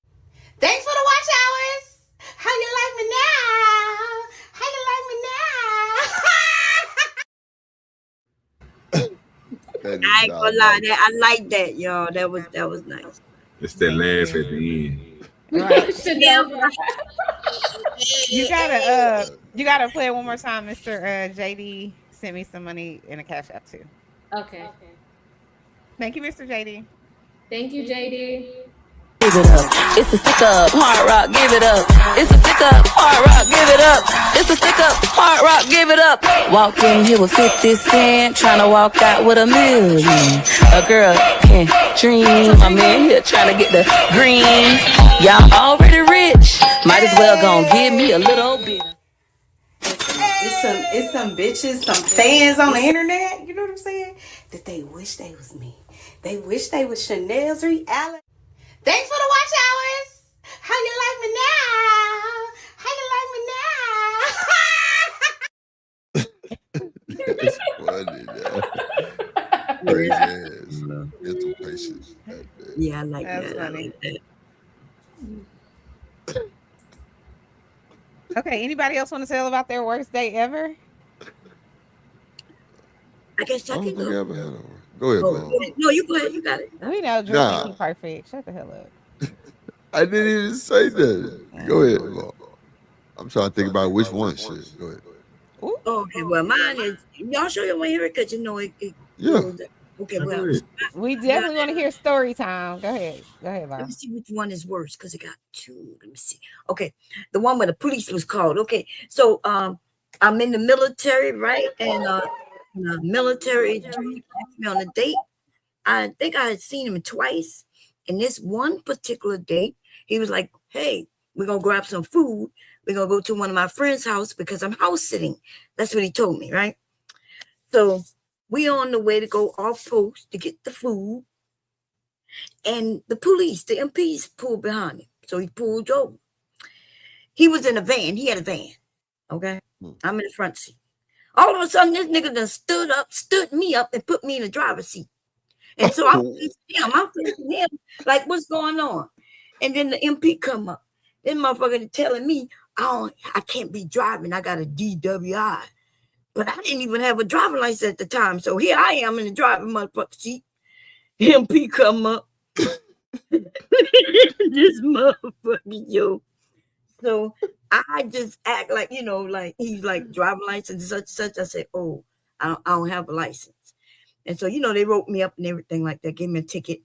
Thanks for the watch hours. How you like me now? How you like me now? I ain't gonna lie, I like that, y'all. That was nice. It's that laugh at the end. Right. You gotta play it one more time. Mr. JD sent me some money in a Cash App too. Okay. Thank you, Mr. JD. Thank you, JD. Give it up. It's a stick up, hard rock, give it up. It's a stick up, hard rock, give it up. It's a stick up, hard rock, give it up. Walked in here with 50 Cent, trying to walk out with $1 million. A girl can't dream. I'm in here trying to get the green. Y'all already rich. Might as well gon' give me a little bit. It's some bitches, some fans on the internet, you know what I'm saying? That they wish they was me. They wish they was Chanel's reality. Thanks for the watch hours. How you like me now? How you like me now? It's funny, yeah. Crazy ass mental patience. Yeah, I like That's that. funny. I like that. Okay, anybody else want to tell about their worst day ever? I guess I can go. Ever had one. Go ahead, man. No, you go ahead. You got it. We know Drew think he perfect. Shut the hell up. I didn't even say that. Go ahead, man. I'm trying to think about which one. Shit. Go ahead. Okay, well, mine is. Y'all sure you want to hear it? Because you know it. Yeah. Okay, well. We definitely want to hear story time. Go ahead. Go ahead, Laura. Let me see which one is worse because I got two. Let me see. Okay, the one where the police was called. Okay, so I'm in the military, right? And the military dude asked me on a date. I think I had seen him twice. And this one particular date, he was like, "Hey, we're gonna grab some food. We're gonna go to one of my friend's house because I'm house sitting." That's what he told me, right? So we on the way to go off post to get the food. And the police, the MPs pulled behind him. So he pulled over. He was in a van. He had a van. Okay. I'm in the front seat. All of a sudden, this nigga done stood me up and put me in the driver's seat. And so I'm facing him like, what's going on? And then the MP come up. This motherfucker telling me, I can't be driving. I got a DWI. But I didn't even have a driver license at the time. So here I am in the driving motherfucker seat. MP come up. This motherfucker, yo. So I just act like, like he's like driving license and such. I said, oh, I don't have a license. And so, they wrote me up and everything like that, gave me a ticket.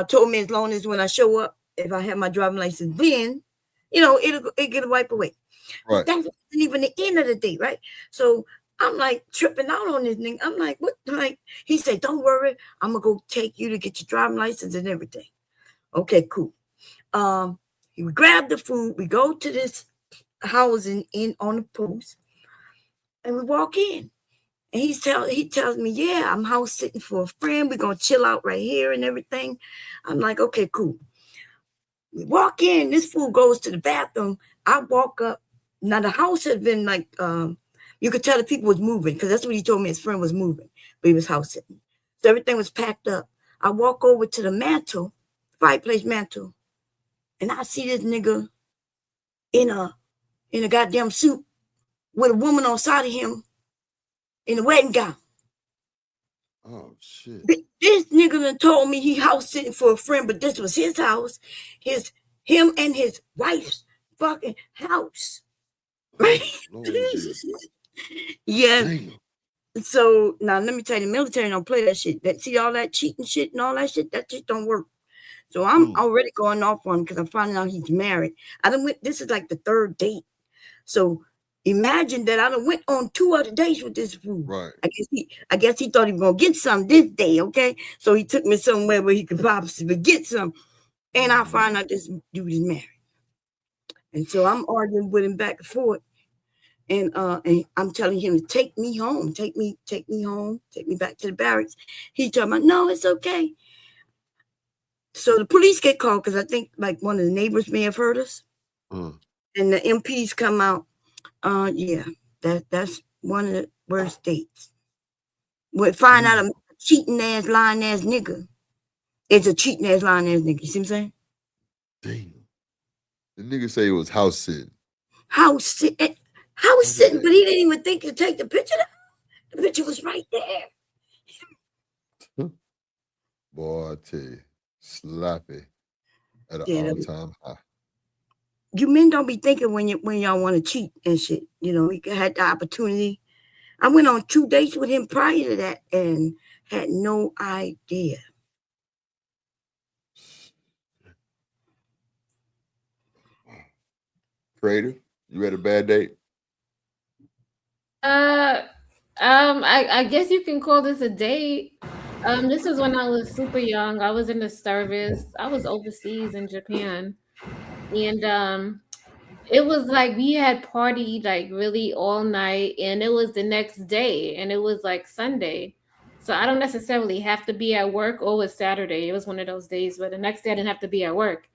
Told me as long as when I show up, if I have my driving license, then, it'll get wiped away. Right. That wasn't even the end of the day, right? So I'm like tripping out on this thing. I'm like, what? Like, he said, don't worry, I'm gonna go take you to get your driving license and everything. Okay, cool. We grab the food, we go to this housing in on the post, and we walk in. And he tells me, yeah, I'm house sitting for a friend. We're gonna chill out right here and everything. I'm like, okay, cool. We walk in, this fool goes to the bathroom. I walk up. Now the house had been like, you could tell the people was moving because that's what he told me. His friend was moving, but he was house sitting. So everything was packed up. I walk over to the mantle, fireplace mantle, and I see this nigga in a goddamn suit with a woman on side of him in a wedding gown. Oh shit! This nigga done told me he house sitting for a friend, but this was his house, him and his wife's fucking house. Right? Yes. Damn. So now let me tell you, the military don't play that shit. See all that cheating shit and all that shit, that just don't work. So I'm already going off on him because I'm finding out he's married. This is like the third date. So imagine that I done went on 2 other dates with this fool. Right. I guess he thought he was gonna get some this day, okay? So he took me somewhere where he could possibly get some. And I find out this dude is married. And so I'm arguing with him back and forth. And I'm telling him to take me home, take me home, take me back to the barracks. He told me, no, it's okay. So the police get called because I think like one of the neighbors may have heard us. And the MPs come out. Yeah, that's one of the worst dates. We find out a cheating ass, lying ass nigga. It's a cheating ass, lying ass nigga. You see what I'm saying? Damn. The nigga say it was house sitting. House sitting, but he didn't even think to take the picture. The picture was right there. Boy, I tell you, slappy at an Yeah, all-time high. you men don't be thinking when y'all want to cheat and shit. You know, we had the opportunity. I went on 2 dates with him prior to that and had no idea. Creative, you had a bad date? I guess you can call this a date. This is when I was super young. I was in the service. I was overseas in Japan. And it was like we had partied like really all night, and it was the next day, and it was like Sunday. So I don't necessarily have to be at work, or it was Saturday. It was one of those days, but the next day I didn't have to be at work.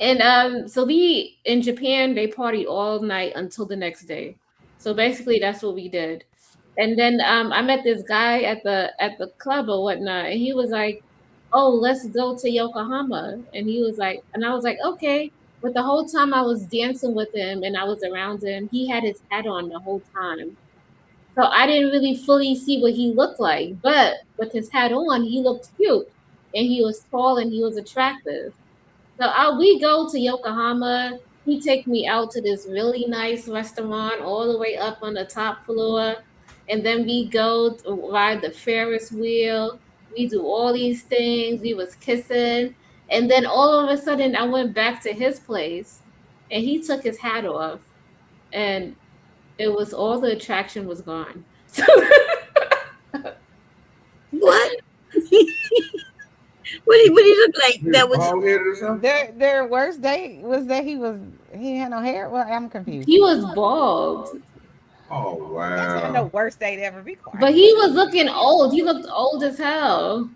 And so we in Japan, they party all night until the next day. So basically that's what we did. And then I met this guy at the club or whatnot, and he was like, "Oh, let's go to Yokohama." And he was like, and I was like, "Okay." But the whole time I was dancing with him and I was around him, he had his hat on the whole time. So I didn't really fully see what he looked like. But with his hat on, he looked cute. And he was tall and he was attractive. So we go to Yokohama. He take me out to this really nice restaurant all the way up on the top floor. And then we go to ride the Ferris wheel. We do all these things. We was kissing. And then all of a sudden I went back to his place and he took his hat off. And it was all the attraction was gone. What? What did he look like? That was their worst date was that he had no hair. Well, I'm confused. He was bald. Oh wow! That's not the worst date ever. Be quiet. But he was looking old. He looked old as hell.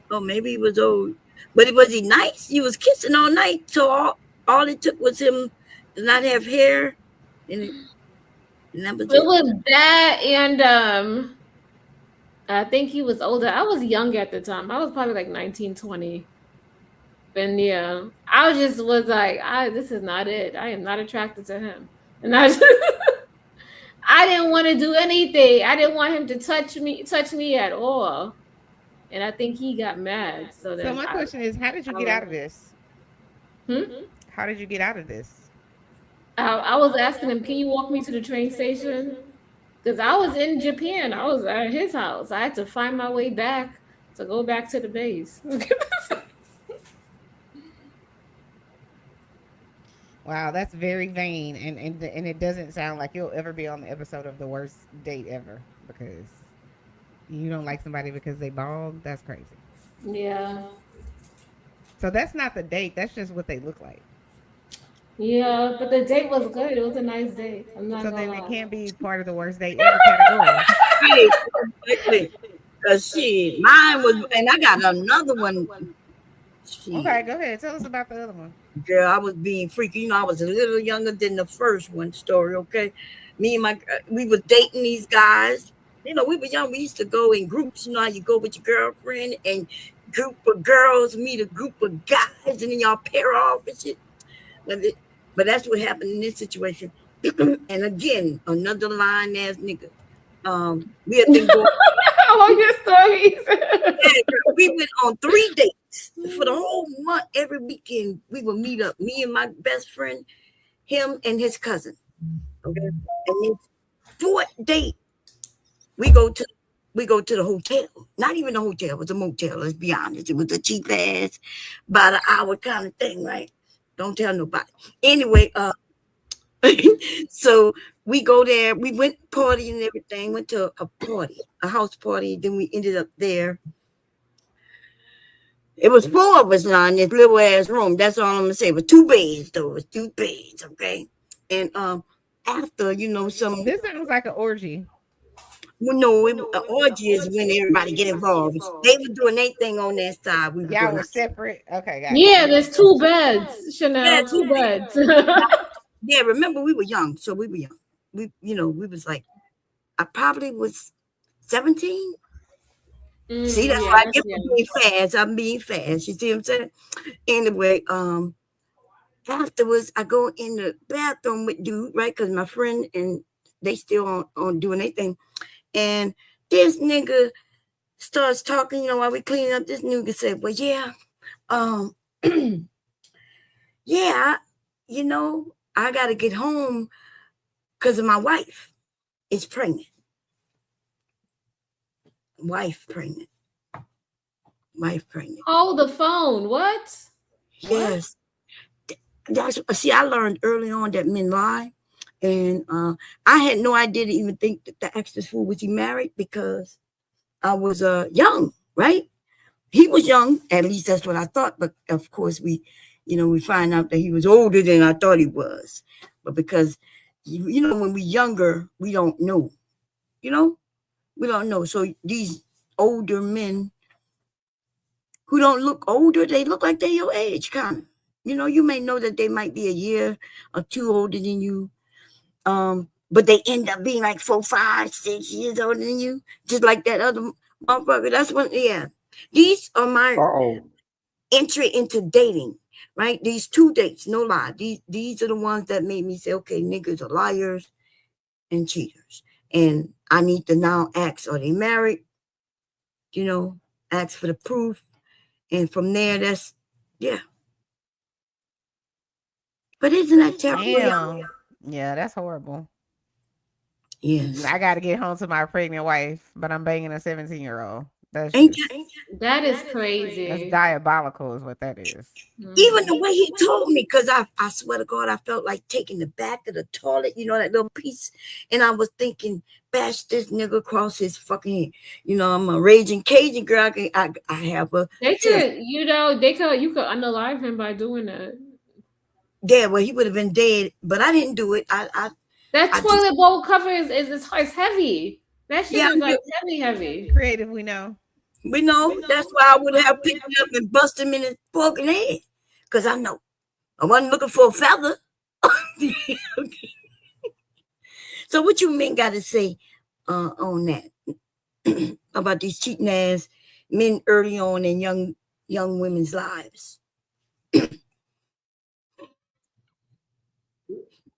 Oh, maybe he was old. But was he nice? He was kissing all night. So all it took was him to not have hair. And that was it was that, and I think he was older. I was young at the time. I was probably like 19, 20. And yeah, I was like, this is not it. I am not attracted to him. And I didn't want to do anything. I didn't want him to touch me at all. And I think he got mad. So my question is, how did you get out of this? How did you get out of this? I was asking him, can you walk me to the train station? Because I was in Japan. I was at his house. I had to find my way back to go back to the base. Wow, that's very vain, and it doesn't sound like you'll ever be on the episode of The Worst Date Ever, because you don't like somebody because they bald. That's crazy. Yeah. So that's not the date. That's just what they look like. Yeah, but the date was good. It was a nice date. I'm not. So gonna then lie. it can't be part of the worst date ever category. Because shit, mine was, and I got another one. Shit. Okay, go ahead. Tell us about the other one. Girl, I was being freaky. You know, I was a little younger than the first one story, okay? Me and we were dating these guys. You know, we were young. We used to go in groups. You know how you go with your girlfriend and group of girls meet a group of guys and then y'all pair off and shit. But that's what happened in this situation. And again, another lying ass nigga. We had been going. I love your stories. We went on 3 dates for the whole month. Every weekend we would meet up. Me and my best friend, him and his cousin. Okay, and then 4th date, we go to the hotel. Not even a hotel, it was a motel. Let's be honest, it was a cheap ass, about an hour kind of thing, right? Don't tell nobody. Anyway, so we go there. We went partying and everything. Went to a party, a house party. Then we ended up there. It was 4 of us now in this little ass room. That's all I'm gonna say. It was 2 beds though. It was 2 beds, okay. And after, you know, some. This sounds like an orgy. Well, no, an orgy is when everybody get involved. They were doing their thing on that side. Y'all were separate. Okay, got it. Yeah, there's 2 beds, Chanel. Yeah, 2 beds. Yeah, remember we were young, so we were young. We was like, I probably was 17. See, that's why I get being fast. I'm being fast. You see what I'm saying? Anyway, afterwards, I go in the bathroom with dude, right? Because my friend and they still on doing their thing. And this nigga starts talking, while we cleaning up, this nigga said, well, yeah, yeah, I got to get home because of my wife is pregnant. Wife pregnant. Hold the phone. What? Yes. I learned early on that men lie. And I had no idea to even think that the extra fool was he married because I was young, right? He was young, at least that's what I thought. But of course, we find out that he was older than I thought he was. But because, when we're younger, we don't know. We don't know. So these older men who don't look older, they look like they're your age, kind of. You may know that they might be a year or two older than you. But they end up being like 4, 5, 6 years older than you, just like that other motherfucker. That's what, yeah. These are my entry into dating, right? These 2 dates, no lie. These are the ones that made me say, okay, niggas are liars and cheaters. And I need to now ask, are they married? Ask for the proof. And from there, that's, yeah. But isn't that terrible? Damn. Yeah, that's horrible. Yes. I got to get home to my pregnant wife, but I'm banging a 17-year-old. That is crazy. That's diabolical is what that is. Even the way he told me, because I swear to God, I felt like taking the back of the toilet, that little piece. And I was thinking, bash this nigga across his fucking head. I'm a raging Cajun girl. I have a... They could, you could unalive him by doing that. Yeah, well, he would have been dead, but I didn't do it. That toilet bowl cover is heavy. That shit is like heavy. Creative, we know. We know. That's why I would have picked him up and busted him in his fucking head. Because I know. I wasn't looking for a feather. Okay. So what you men got to say on that? About these cheating ass men early on in young women's lives?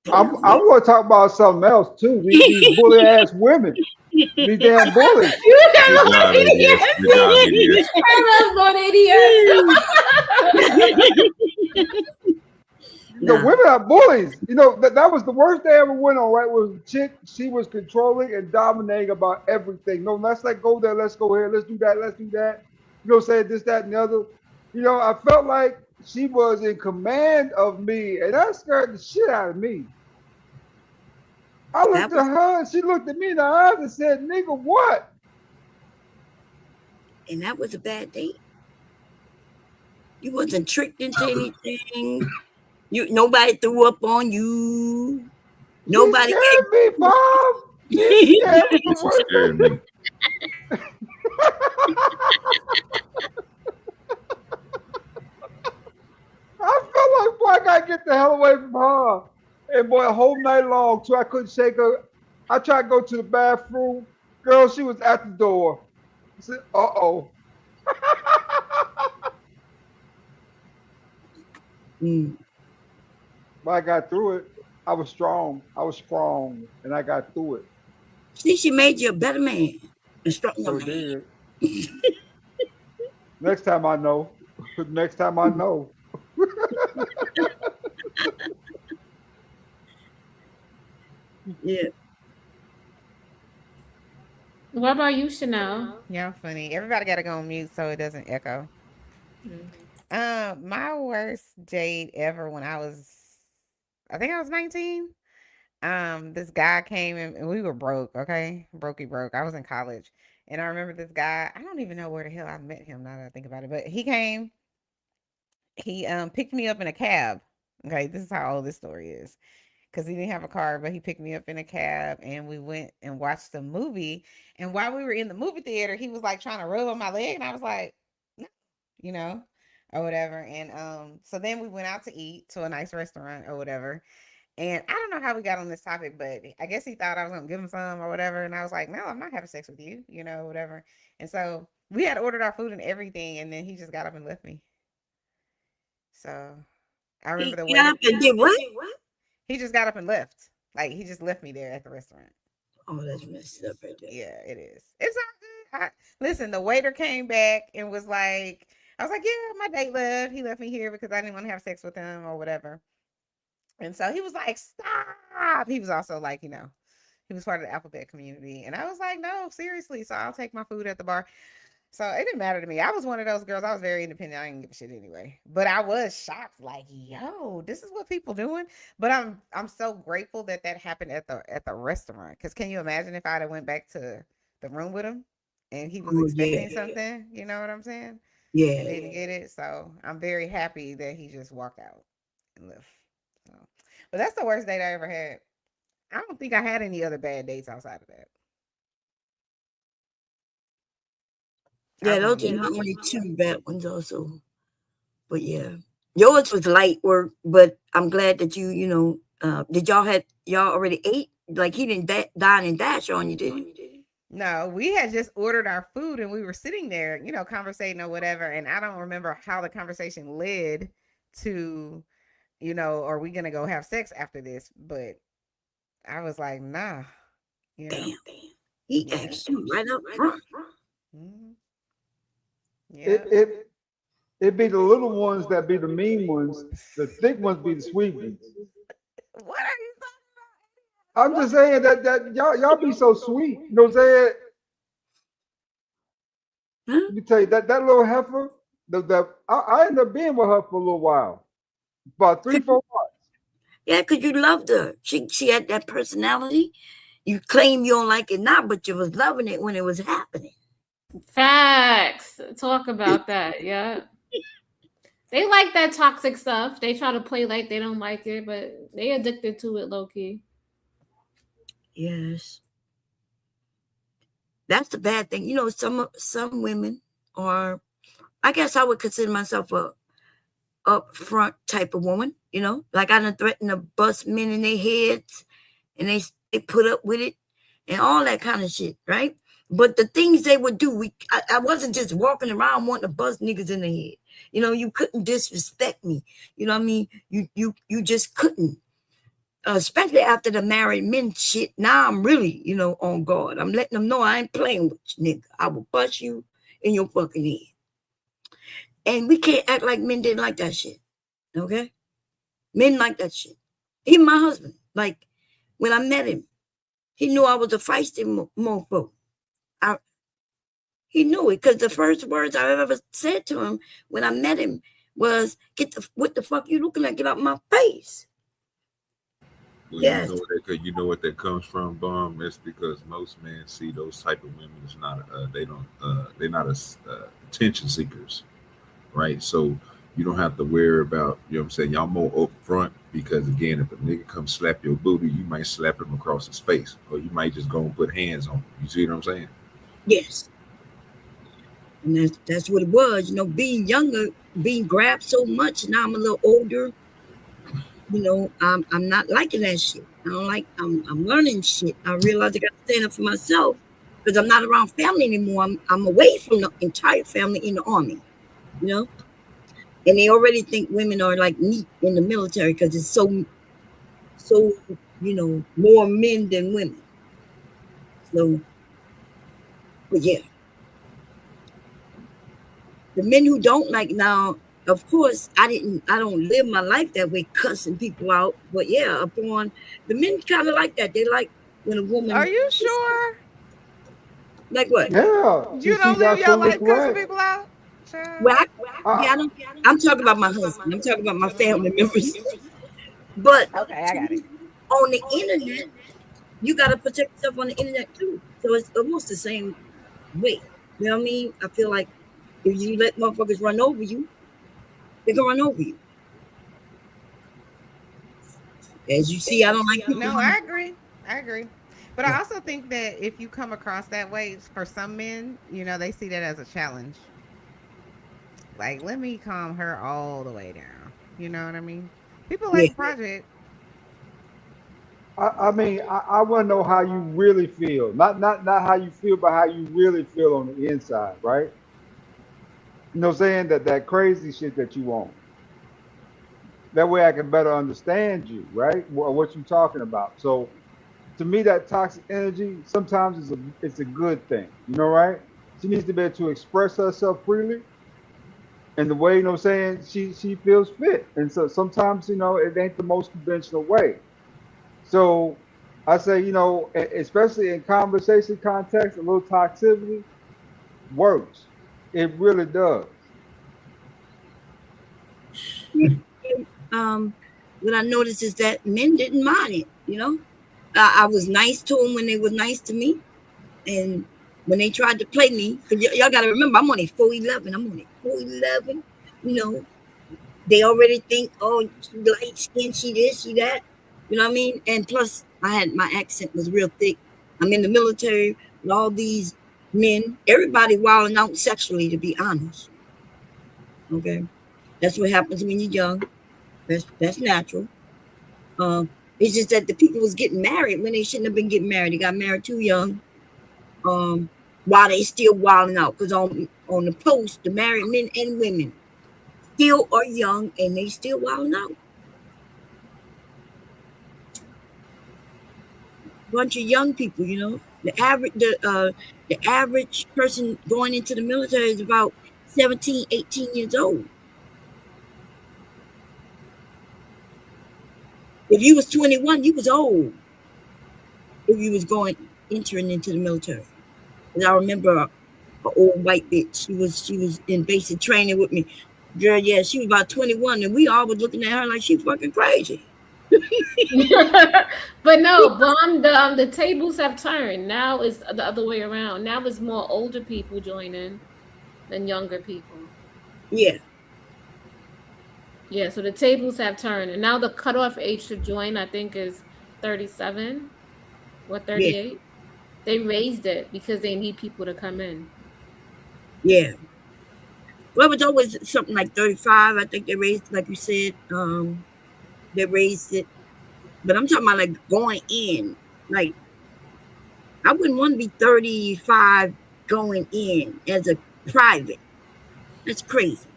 I want to talk about something else too. These bully ass women, these damn bullies. The women are bullies. That was the worst they ever went on. Right, was a chick. She was controlling and dominating about everything. No, let's go there. Let's go here. Let's do that. Let's do that. Say this, that, and the other. I felt like she was in command of me, and that scared the shit out of me. I looked at her, and she looked at me in the eyes and said, "Nigga, what?" And that was a bad date. You wasn't tricked into anything. Nobody threw up on you. Nobody scared me, Bob. Scared me. I felt like, boy, I gotta get the hell away from her. And boy, a whole night long, so I couldn't shake her. I tried to go to the bathroom. Girl, she was at the door. I said, uh-oh. But I got through it. I was strong, and I got through it. See, she made you a better man. So did. Next time I know. Next time I know. Yeah. What about you, Chanel? Yeah, funny. Everybody got to go on mute so it doesn't echo. My worst date ever when I think I was 19. This guy came in and we were broke. Okay, broke. I was in college, and I remember this guy. I don't even know where the hell I met him now that I think about it. But he came. He picked me up in a cab. Okay, this is how old this story is. Because he didn't have a car, but he picked me up in a cab and we went and watched the movie. And while we were in the movie theater, he was like trying to rub on my leg. And I was like, no, or whatever. And so then we went out to eat to a nice restaurant or whatever. And I don't know how we got on this topic, but I guess he thought I was going to give him some or whatever. And I was like, no, I'm not having sex with you, whatever. And so we had ordered our food and everything. And then he just got up and left me. So I remember the way. Got up and did what? He just got up and left. Like, he just left me there at the restaurant. Oh, that's messed up right there. Yeah, it is. It's not good. Listen, the waiter came back and was like, I was like, yeah, my date left. He left me here because I didn't want to have sex with him or whatever. And so he was like, stop. He was also like, he was part of the alphabet community. And I was like, no, seriously. So I'll take my food at the bar. So it didn't matter to me. I was one of those girls. I was very independent. I didn't give a shit anyway. But I was shocked, like, yo, this is what people doing. But I'm so grateful that happened at the restaurant. Because can you imagine if I'd have went back to the room with him and he was expecting something? You know what I'm saying? Yeah. And didn't get it. So I'm very happy that he just walked out and left. So, but that's the worst date I ever had. I don't think I had any other bad dates outside of that. Yeah, those are not only two bad ones also. But yeah. Yours was light work, but I'm glad that you did y'all already ate? Like he didn't dine and dash on you, did he? No, we had just ordered our food and we were sitting there, conversating or whatever. And I don't remember how the conversation led to, are we going to go have sex after this? But I was like, nah. Damn. He asked you right up front. Mm-hmm. Yeah. It be the little ones that be the mean ones. The thick ones be the sweet ones. What are you talking about? I'm just saying that y'all be so sweet. You know what I'm saying? Let me tell you that little heifer. I ended up being with her for a little while, about 3-4 months. Yeah, because you loved her. She had that personality. You claim you don't like it now, but you was loving it when it was happening. Facts. Talk about that. Yeah. They like that toxic stuff. They try to play like they don't like it, but they addicted to it low key. Yes. That's the bad thing. Some women are, I guess I would consider myself a upfront type of woman, like I done threatened to bust men in their heads and they put up with it and all that kind of shit, right? But the things they would do, I wasn't just walking around wanting to bust niggas in the head. You couldn't disrespect me. You know what I mean? You just couldn't. Especially after the married men shit. Now I'm really, on guard. I'm letting them know I ain't playing with you, nigga. I will bust you in your fucking head. And we can't act like men didn't like that shit. Okay? Men like that shit. Even my husband. Like, when I met him, he knew I was a feisty mofo. He knew it because the first words I ever said to him when I met him was, what the fuck you looking at? Get out my face. Well, yes. You know what that comes from, Bomb? It's because most men see those type of women as they're not attention seekers, right? So you don't have to worry about, you know what I'm saying, y'all more upfront because again, if a nigga come slap your booty, you might slap him across his face, or you might just go and put hands on him. You see what I'm saying? Yes. And that's what it was, being younger, being grabbed so much. Now I'm a little older. I'm not liking that shit. I'm learning shit. I realize I got to stand up for myself because I'm not around family anymore. I'm away from the entire family in the army, And they already think women are like meat in the military because it's so, more men than women. So, but yeah. The men who don't like now, of course, I don't live my life that way, cussing people out. But yeah, upon the men kind of like that. They like when a woman. Are you sure? Like what? Yeah. You don't live your life cussing people out? Well, I'm talking about my husband. I'm talking about my family members. But okay, I got it. On the internet, you gotta protect yourself on the internet too. So it's almost the same way. You know what I mean? I feel like if you let motherfuckers run over you, they're gonna run over you. As you see, I don't like people. No, I agree. But I also think that if you come across that way, for some men, they see that as a challenge. Like, let me calm her all the way down. You know what I mean? People like Project. I mean, I want to know how you really feel. Not how you feel, but how you really feel on the inside, right? You know what I'm saying? That crazy shit that you want. That way I can better understand you, right? What you're talking about. So to me, that toxic energy sometimes it's a good thing. You know, right? She needs to be able to express herself freely in the way, you know what I'm saying, she feels fit. And so sometimes, you know, it ain't the most conventional way. So I say, you know, especially in conversation context, a little toxicity works. It really does. What I noticed is that men didn't mind it, you know. I was nice to them when they were nice to me. And when they tried to play me, because y'all got to remember, I'm only 4'11". I'm only 4'11". You know, they already think, oh, she light skin, she this, she that. You know what I mean? And plus, my accent was real thick. I'm in the military with all these men, everybody wilding out sexually, to be honest. Okay, that's what happens when you're young. That's natural. It's just that the people was getting married when they shouldn't have been getting married. They got married too young. While they still wilding out, because on the post, the married men and women still are young and they still wilding out. Bunch of young people, you know. The average person going into the military is about 17, 18 years old. If you was 21, you was old. If you was entering into the military. And I remember an old white bitch. She was in basic training with me. Girl, yeah, she was about 21, and we all was looking at her like she fucking crazy. But no, Bomb, the tables have turned. Now it's the other way around. Now it's more older people joining than younger people. Yeah. Yeah, so the tables have turned, and now the cutoff age to join, I think, is 37 or 38. Yeah. They raised it because they need people to come in. Yeah. Well, it was always something like 35. I think they raised, like you said, they raised it. But I'm talking about like going in. Like, I wouldn't want to be 35 going in as a private. That's crazy.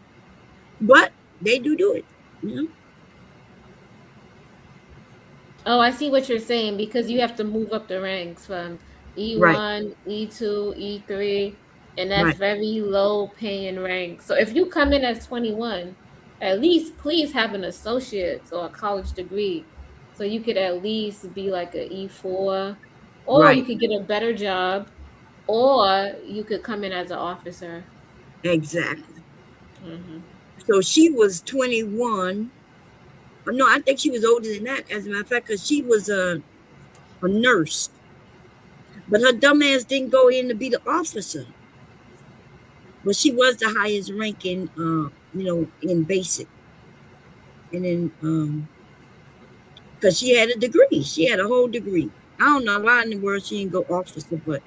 But they do it, you know? Oh, I see what you're saying, because you have to move up the ranks from E1, right, E2, E3, and that's right, very low paying ranks. So if you come in as 21, at least please have an associate's or a college degree, so you could at least be like an E4, or right, you could get a better job, or you could come in as an officer. Exactly. Mm-hmm. So she was 21. No, I think she was older than that, as a matter of fact, because she was a nurse. But her dumb ass didn't go in to be the officer. But she was the highest ranking, you know, in basic. And then, because she had a degree. She had a whole degree. I don't know why in the world she didn't go officer, but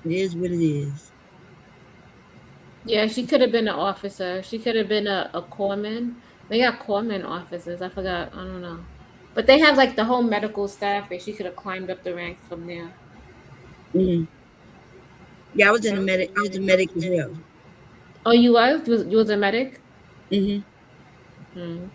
it is what it is. Yeah, she could have been an officer. She could have been a corpsman. They got corpsman officers. I forgot. I don't know. But they have like the whole medical staff, and she could have climbed up the ranks from there. Mm-hmm. Yeah, I was a medic as well. Oh, you was? You was a medic? Mm-hmm. Hmm.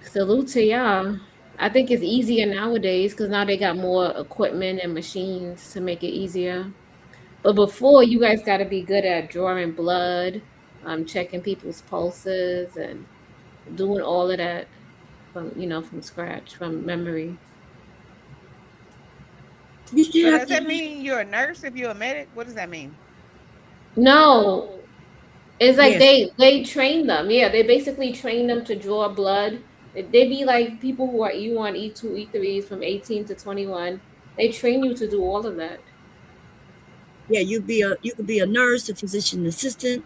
Salute to y'all. I think it's easier nowadays because now they got more equipment and machines to make it easier. But before, you guys got to be good at drawing blood, checking people's pulses, and doing all of that from scratch, from memory. So does that mean you're a nurse if you're a medic? What does that mean? No, it's like they train them. Yeah, they basically train them to draw blood. They be like people who are E1, E2, E3s from 18 to 21. They train you to do all of that. Yeah, you could be a nurse, a physician assistant.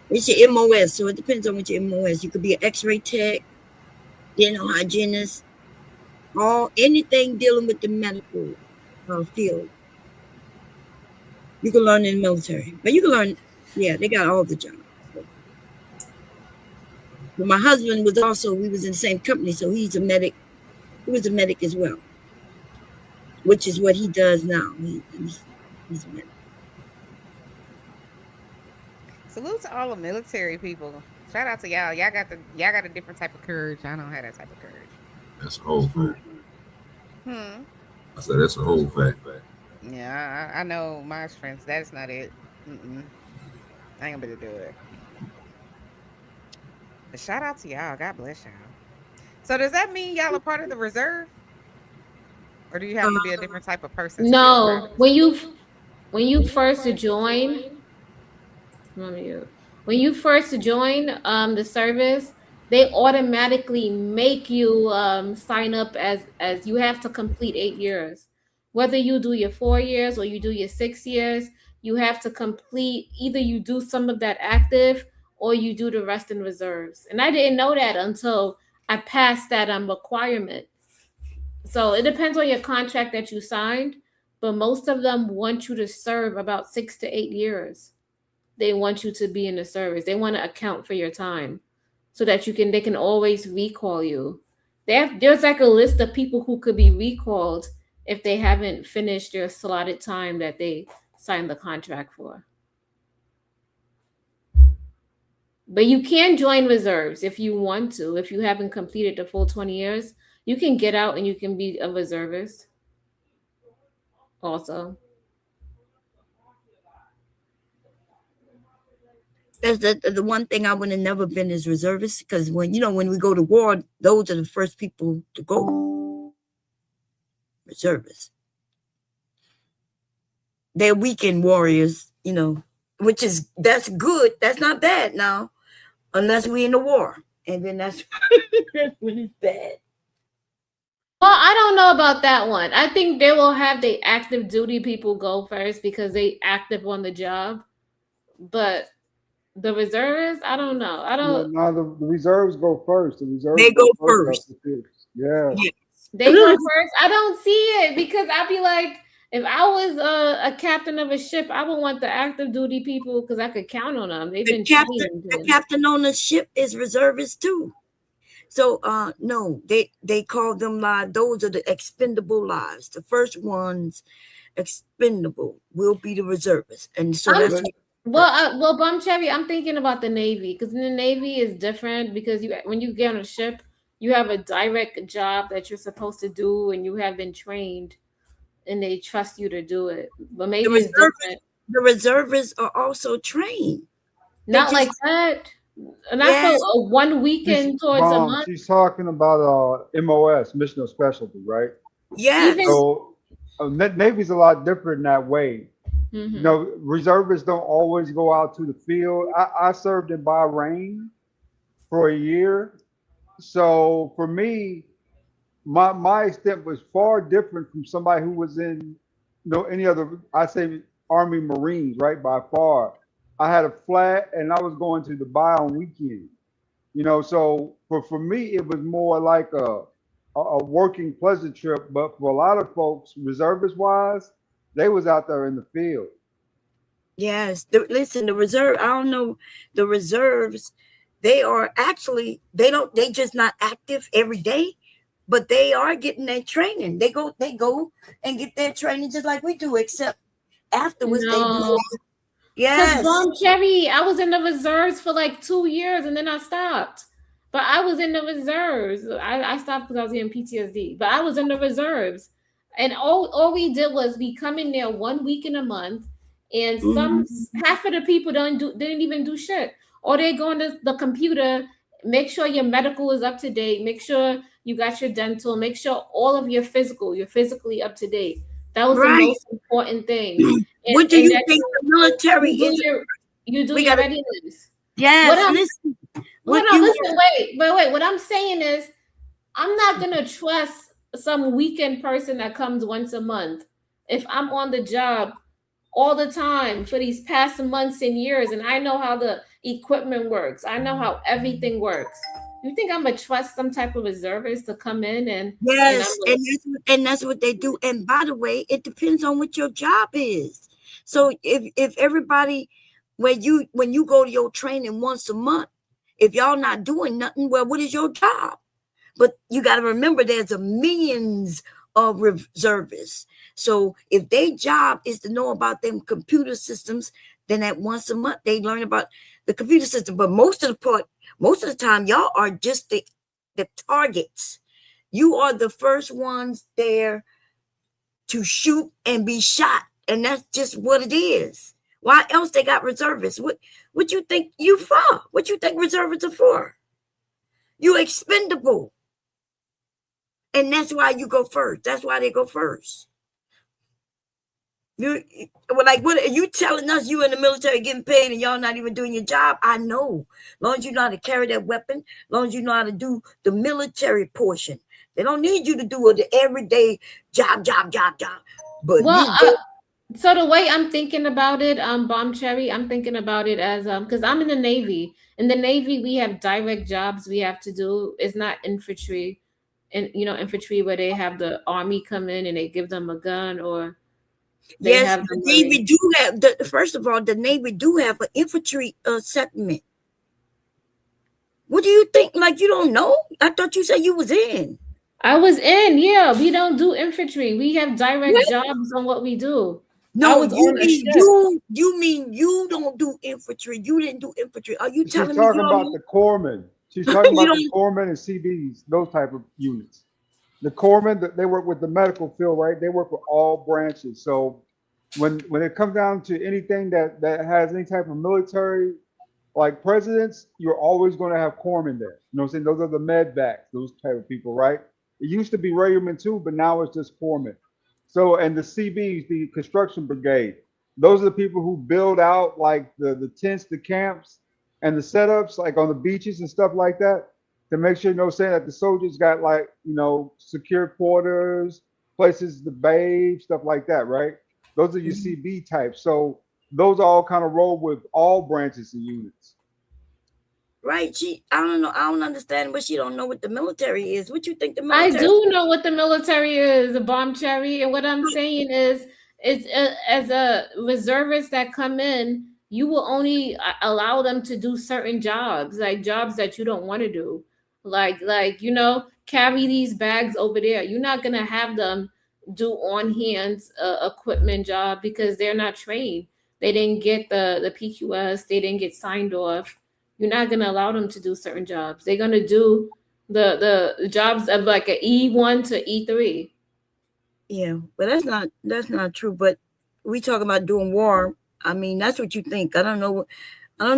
It's your MOS, so it depends on what your MOS. You could be an X-ray tech, dental hygienist, anything dealing with the medical field. You can learn in the military, but you can learn. Yeah, they got all the jobs. But my husband we was in the same company, so he's a medic. He was a medic as well, which is what he does now. He's a medic. Salute to all the military people. Shout out to y'all. Y'all got a different type of courage. I don't have that type of courage. That's whole fact. I said that's a whole fact. Yeah, I know my strengths. That's not it. I ain't gonna be able to do it. But shout out to y'all. God bless y'all. So does that mean y'all are part of the reserve? Or do you have to be a different type of person? No, when you first join, the service, they automatically make you sign up as you have to complete 8 years. Whether you do your 4 years or you do your 6 years, you have to complete, either you do some of that active or you do the rest in reserves. And I didn't know that until I passed that requirement. So it depends on your contract that you signed, but most of them want you to serve about 6 to 8 years. They want you to be in the service. They want to account for your time so that they can always recall you. There's like a list of people who could be recalled if they haven't finished their slotted time that they signed the contract for. But you can join reserves if you want to. If you haven't completed the full 20 years, you can get out and you can be a reservist also. That's the one thing I would have never been is reservist, because when we go to war, those are the first people to go. Reservists. They're weekend warriors, that's good. That's not bad now, unless we in the war, and then that's really bad. Well, I don't know about that one. I think they will have the active duty people go first because they active on the job, but the reservists, I don't know. No, the reserves go first. The reserves they go first. Yeah. They go first. I don't see it because I'd be like, if I was a captain of a ship, I would want the active duty people because I could count on them. They've been trained. The captain on the ship is reservist too. So no, they call them live. Those are the expendable lives. The first ones expendable will be the reservists, and so that's. Well, Bum Cherry, I'm thinking about the Navy, because the Navy is different because when you get on a ship, you have a direct job that you're supposed to do, and you have been trained, and they trust you to do it. But maybe it's different. The reservists are also trained. Not like that. Not for 1 weekend towards a month. She's talking about MOS, mission of specialty, right? Yeah. So Navy's a lot different in that way. Reservists don't always go out to the field. I served in Bahrain for a year. So for me, my extent was far different from somebody who was in any other, I say Army Marines, right? By far. I had a flat and I was going to Dubai on weekend. So for me, it was more like a working pleasure trip. But for a lot of folks, reservist wise, they was out there in the field. Yes. Listen, the reserve, I don't know, the reserves, they are actually, they just not active every day, but they are getting their training. They go and get their training just like we do, except afterwards they do. Yes. Bum Cherry, I was in the reserves for like 2 years and then I stopped. But I was in the reserves. I stopped because I was getting PTSD. But I was in the reserves. And all we did was we come in there 1 week in a month, and half of the people didn't even do shit. Or they go on the computer, make sure your medical is up to date, make sure you got your dental, make sure all of you're physically up to date. That was the most important thing. What do you think the military is? You do your readiness. Yes. Listen, wait. What I'm saying is, I'm not gonna trust some weekend person that comes once a month if I'm on the job all the time for these past months and years, and I know how the equipment works. I know how everything works. You think I'm gonna trust some type of reservist to come in and and that's what they do. And by the way, it depends on what your job is. So if everybody, when you go to your training once a month, if y'all not doing nothing, well, what is your job? But you got to remember, there's millions of reservists. So if their job is to know about them computer systems, then at once a month they learn about the computer system. But most of the time, y'all are just the targets. You are the first ones there to shoot and be shot. And that's just what it is. Why else they got reservists? What you think you for? What you think reservists are for? You expendable. And that's why you go first. That's why they go first. What are you telling us you in the military getting paid and y'all not even doing your job? I know. As long as you know how to carry that weapon, as long as you know how to do the military portion. They don't need you to do the everyday job. But so the way I'm thinking about it, Bomb Cherry, I'm thinking about it as because I'm in the Navy. In the Navy, we have direct jobs we have to do. It's not infantry, and infantry where they have the army come in and they give them a gun or they yes, have the Navy do have. First of all, the Navy do have an infantry segment. What do you think? Like you don't know? I thought you said you was in. I was in. Yeah, we don't do infantry. We have direct jobs on what we do. No, you mean you don't do infantry. You didn't do infantry. Are you telling me? She's talking about the corpsmen. She's talking about the corpsmen and CBs, those type of units. The corpsmen, they work with the medical field, right? They work with all branches. So when it comes down to anything that has any type of military, like presidents, you're always going to have corpsmen there. You know what I'm saying? Those are the medvacs, those type of people, right? It used to be railmen too, but now it's just corpsmen. So, and the CBs, the construction brigade, those are the people who build out like the tents, the camps, and the setups, like on the beaches and stuff like that, to make sure, that the soldiers got like, secure quarters, places to bathe, stuff like that, right? Those are your CB types. So those all kind of roll with all branches and units. Right. I don't know. I don't understand, but she don't know what the military is. What you think the military? I do know what the military is, a Bomb Cherry. And what I'm saying is as a reservist that come in, you will only allow them to do certain jobs, like jobs that you don't want to do. Like, carry these bags over there. You're not going to have them do on hands equipment job because they're not trained. They didn't get the PQS. They didn't get signed off. You're not going to allow them to do certain jobs. They're going to do the jobs of like an E1 to E3. Yeah, but that's not true. But we talk about doing war. I mean, that's what you think. I don't know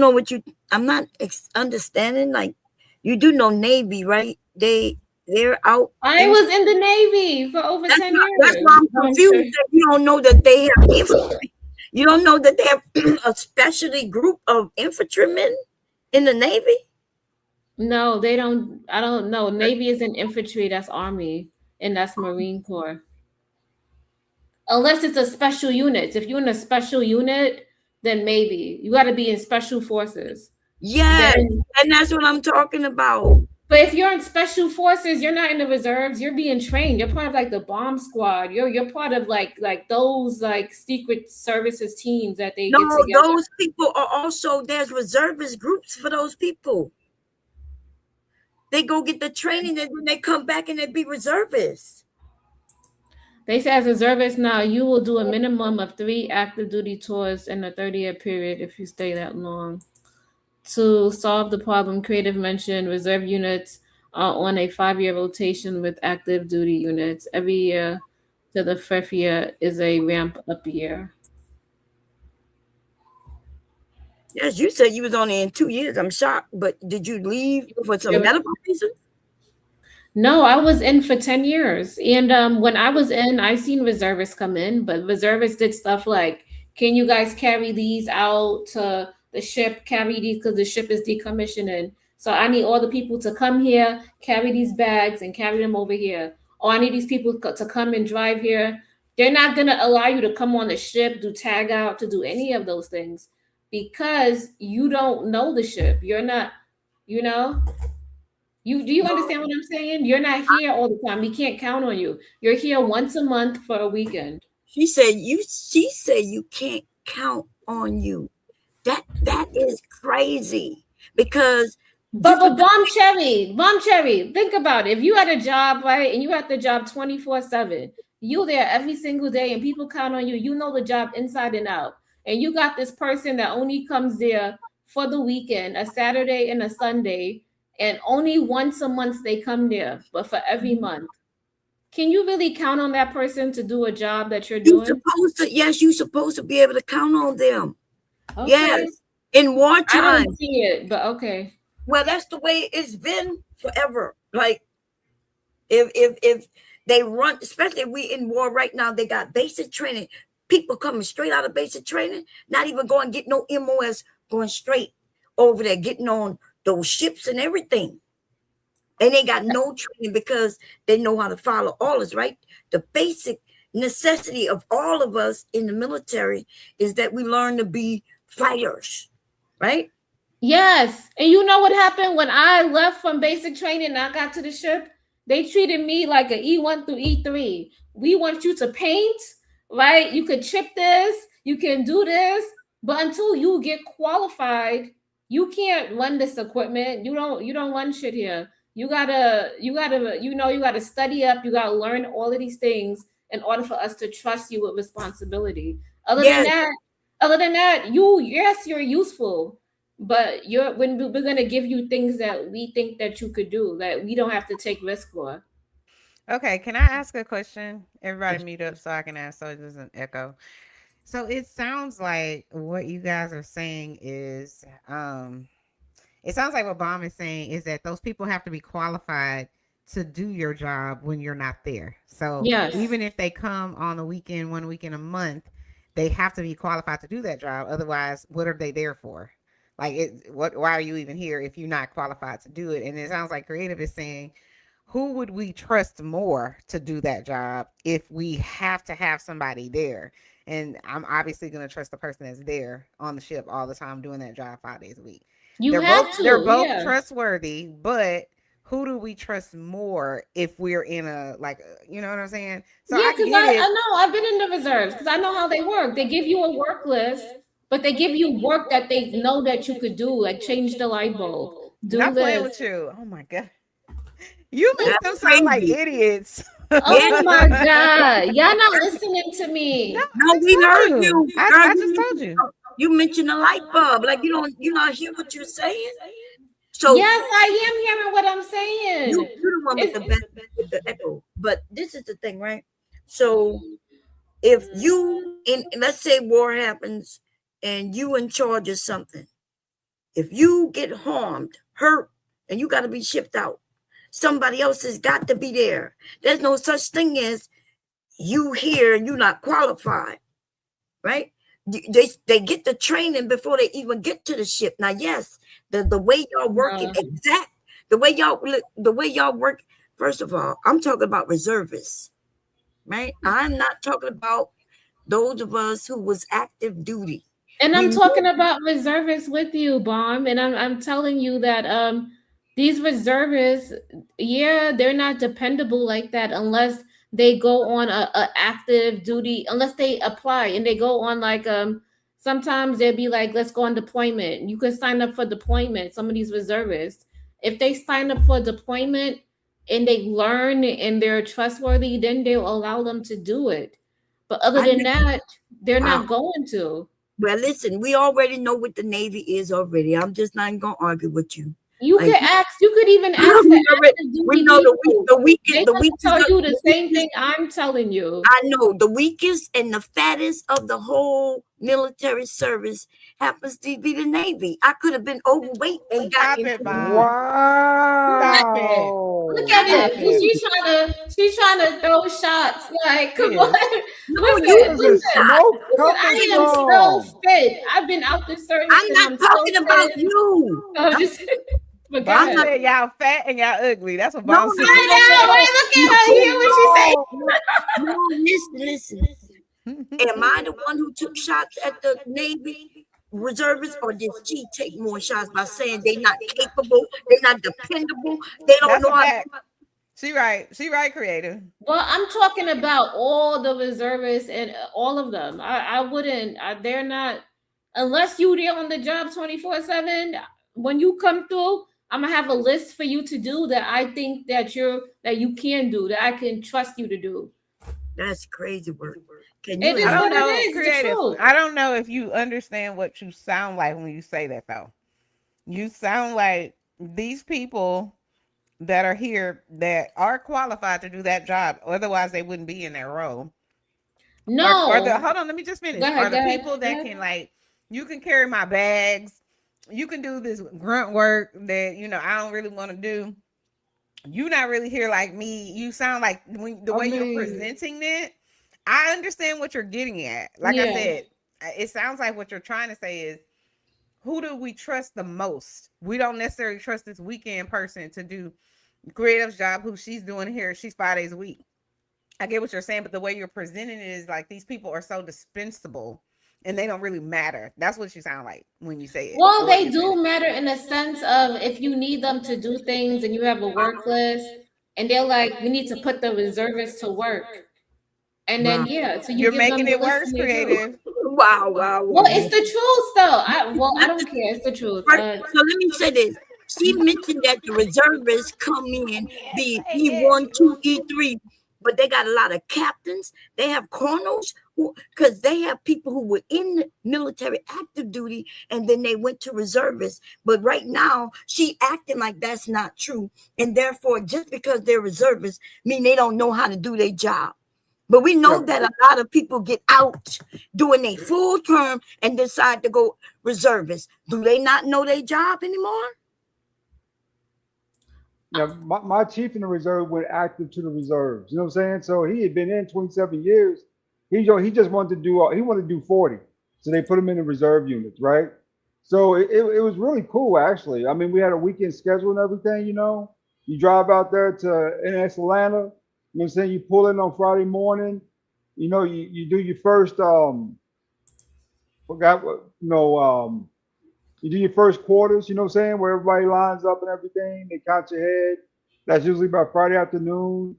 what you. I'm not understanding. Like, you do know Navy, right? They're out. I was in the Navy for over 10 years. That's why I'm confused. That you don't know that they have infantry. You don't know that they have a specialty group of infantrymen in the Navy? No, they don't. I don't know. Navy is in infantry. That's Army, and that's Marine Corps. Unless it's a special unit. If you're in a special unit, then maybe you got to be in special forces. Yeah, and that's what I'm talking about. But if you're in special forces, you're not in the reserves. You're being trained. You're part of like the bomb squad. You're part of like those like secret services teams that they get together. Those people are also, there's reservist groups for those people. They go get the training and then they come back and they be reservists. They say as a reservist now, you will do a minimum of 3 active duty tours in a 30-year period if you stay that long. To solve the problem, Creative mentioned reserve units are on a 5-year rotation with active duty units. Every year to the 5th year is a ramp up year. Yes, you said you was only in 2 years. I'm shocked, but did you leave for some medical reason? No, I was in for 10 years. And when I was in, I seen reservists come in, but reservists did stuff like, can you guys carry these out to the ship, carry these because the ship is decommissioning. So I need all the people to come here, carry these bags and carry them over here. Or I need these people to come and drive here. They're not going to allow you to come on the ship, do tag out, to do any of those things because you don't know the ship. You're not, do you understand what I'm saying? You're not here all the time. We can't count on you. You're here once a month for a weekend. She said you can't count on you. That is crazy because but Bomb Cherry, think about it. If you had a job, right, and you had the job 24/7, you there every single day and people count on you, you know the job inside and out. And you got this person that only comes there for the weekend, a Saturday and a Sunday, and only once a month they come there, but for every month. Can you really count on that person to do a job that you're doing? Yes, you're supposed to be able to count on them. Okay. Yes. In I wartime. don't see it, but okay. Well, that's the way it's been forever. Like if they run, especially if we in war right now, they got basic training. People coming straight out of basic training, not even going get no MOS, going straight over there, getting on those ships and everything. And they got no training because they know how to follow orders, right? The basic necessity of all of us in the military is that we learn to be fighters, right? Yes. And you know what happened when I left from basic training and I got to the ship? They treated me like an E1 through E3. We want you to paint, right? You could chip this, you can do this, but until you get qualified, you can't run this equipment. You don't run shit here. You gotta study up, you gotta learn all of these things in order for us to trust you with responsibility. Other than that, you're useful. But when we're gonna give you things that we think that you could do, that we don't have to take risk for. Okay, can I ask a question? Everybody mute up so I can ask so it doesn't echo. So it sounds like what you guys are saying is, it sounds like what Bomb is saying is that those people have to be qualified to do your job when you're not there. So yes, even if they come on a weekend, 1 week in a month, they have to be qualified to do that job. Otherwise, what are they there for? Like, why are you even here if you're not qualified to do it? And it sounds like Creative is saying, who would we trust more to do that job if we have to have somebody there? And I'm obviously going to trust the person that's there on the ship all the time doing that job 5 days a week. They're both trustworthy, but who do we trust more if we're in a, like, you know what I'm saying? So yeah, because I know I've been in the reserves because I know how they work. They give you a work list, but they give you work that they know that you could do, like change the light bulb. Not playing with you. Oh my God. You make them sound like idiots. Oh my God. Y'all not listening to me. No, we heard you. I just told you. You mentioned the light bulb. Like you not hear what you're saying? So yes, I am hearing what I'm saying. You're the one with the echo. But this is the thing, right? So if you let's say war happens and you in charge of something, if you get harmed, hurt, and you got to be shipped out, somebody else has got to be there. There's no such thing as you here and you not qualified, right? They get the training before they even get to the ship. Now, yes, the way y'all working, the way y'all work. First of all, I'm talking about reservists, right? I'm not talking about those of us who was active duty. And I'm talking about reservists with you, Bomb. And I'm telling you that these reservists, they're not dependable like that unless they go on a active duty, unless they apply and they go on like sometimes they'll be like, let's go on deployment. You can sign up for deployment. Some of these reservists, if they sign up for deployment and they learn and they're trustworthy, then they'll allow them to do it. But other than that, they're not going to. Well, listen, we already know what the Navy is already. I'm just not gonna argue with you. You could ask. You could even ask. We know the weakest. The weakest tell you the same thing I'm telling you. I know the weakest and the fattest of the whole military service happens to be the Navy. I could have been overweight and got it. Wow! Look at it. She's trying to throw shots. Like, come on. Listen, I am so fit. I've been out the service. I'm not talking about you. But Bomb said y'all fat and y'all ugly. That's what Bomb said. Look at her. You hear what she said? No, listen. Am I the one who took shots at the Navy reservists, or did she take more shots by saying they're not capable, they're not dependable, they don't know how to... She right, Creative. Well, I'm talking about all the reservists and all of them. I wouldn't. They're not, unless you there on the job 24/7. When you come through, I'm gonna have a list for you to do that I think that you can do, that I can trust you to do. That's crazy work. I don't know, Creative. I don't know if you understand what you sound like when you say that though. You sound like these people that are here that are qualified to do that job, otherwise they wouldn't be in their role. No. Hold on, let me just finish. Are the people that can, like, you can carry my bags, you can do this grunt work that, you know, I don't really want to do. You're not really here like me. You sound like the way you're presenting it. I understand what you're getting at. Like I said, it sounds like what you're trying to say is, who do we trust the most? We don't necessarily trust this weekend person to do creative job who she's doing here. She's 5 days a week. I get what you're saying, but the way you're presenting it is like these people are so dispensable and they don't really matter. That's what you sound like when you say it. Well, they do matter in the sense of if you need them to do things and you have a work list and they're like, we need to put the reservists to work. And then, so you're making it worse, creative. Wow. Well, it's the truth, though. I don't care. It's the truth. So let me say this. She mentioned that the reservists come in, be E1, 2, E3, but they got a lot of captains. They have colonels, because they have people who were in the military active duty and then they went to reservists. But right now, she acting like that's not true. And therefore, just because they're reservists, mean they don't know how to do their job. But we know that a lot of people get out doing a full term and decide to go reservists. Do they not know their job anymore? Yeah, my chief in the reserve went active to the reserves. You know what I'm saying? So he had been in 27 years. He just wanted to do 40. So they put him in the reserve units, right? So it was really cool, actually. I mean, we had a weekend schedule and everything, you know. You drive out there to NS Atlanta. You know what I'm saying? You pull in on Friday morning. You know, you do your first you do your first quarters, you know what I'm saying, where everybody lines up and everything. They count your head. That's usually by Friday afternoon.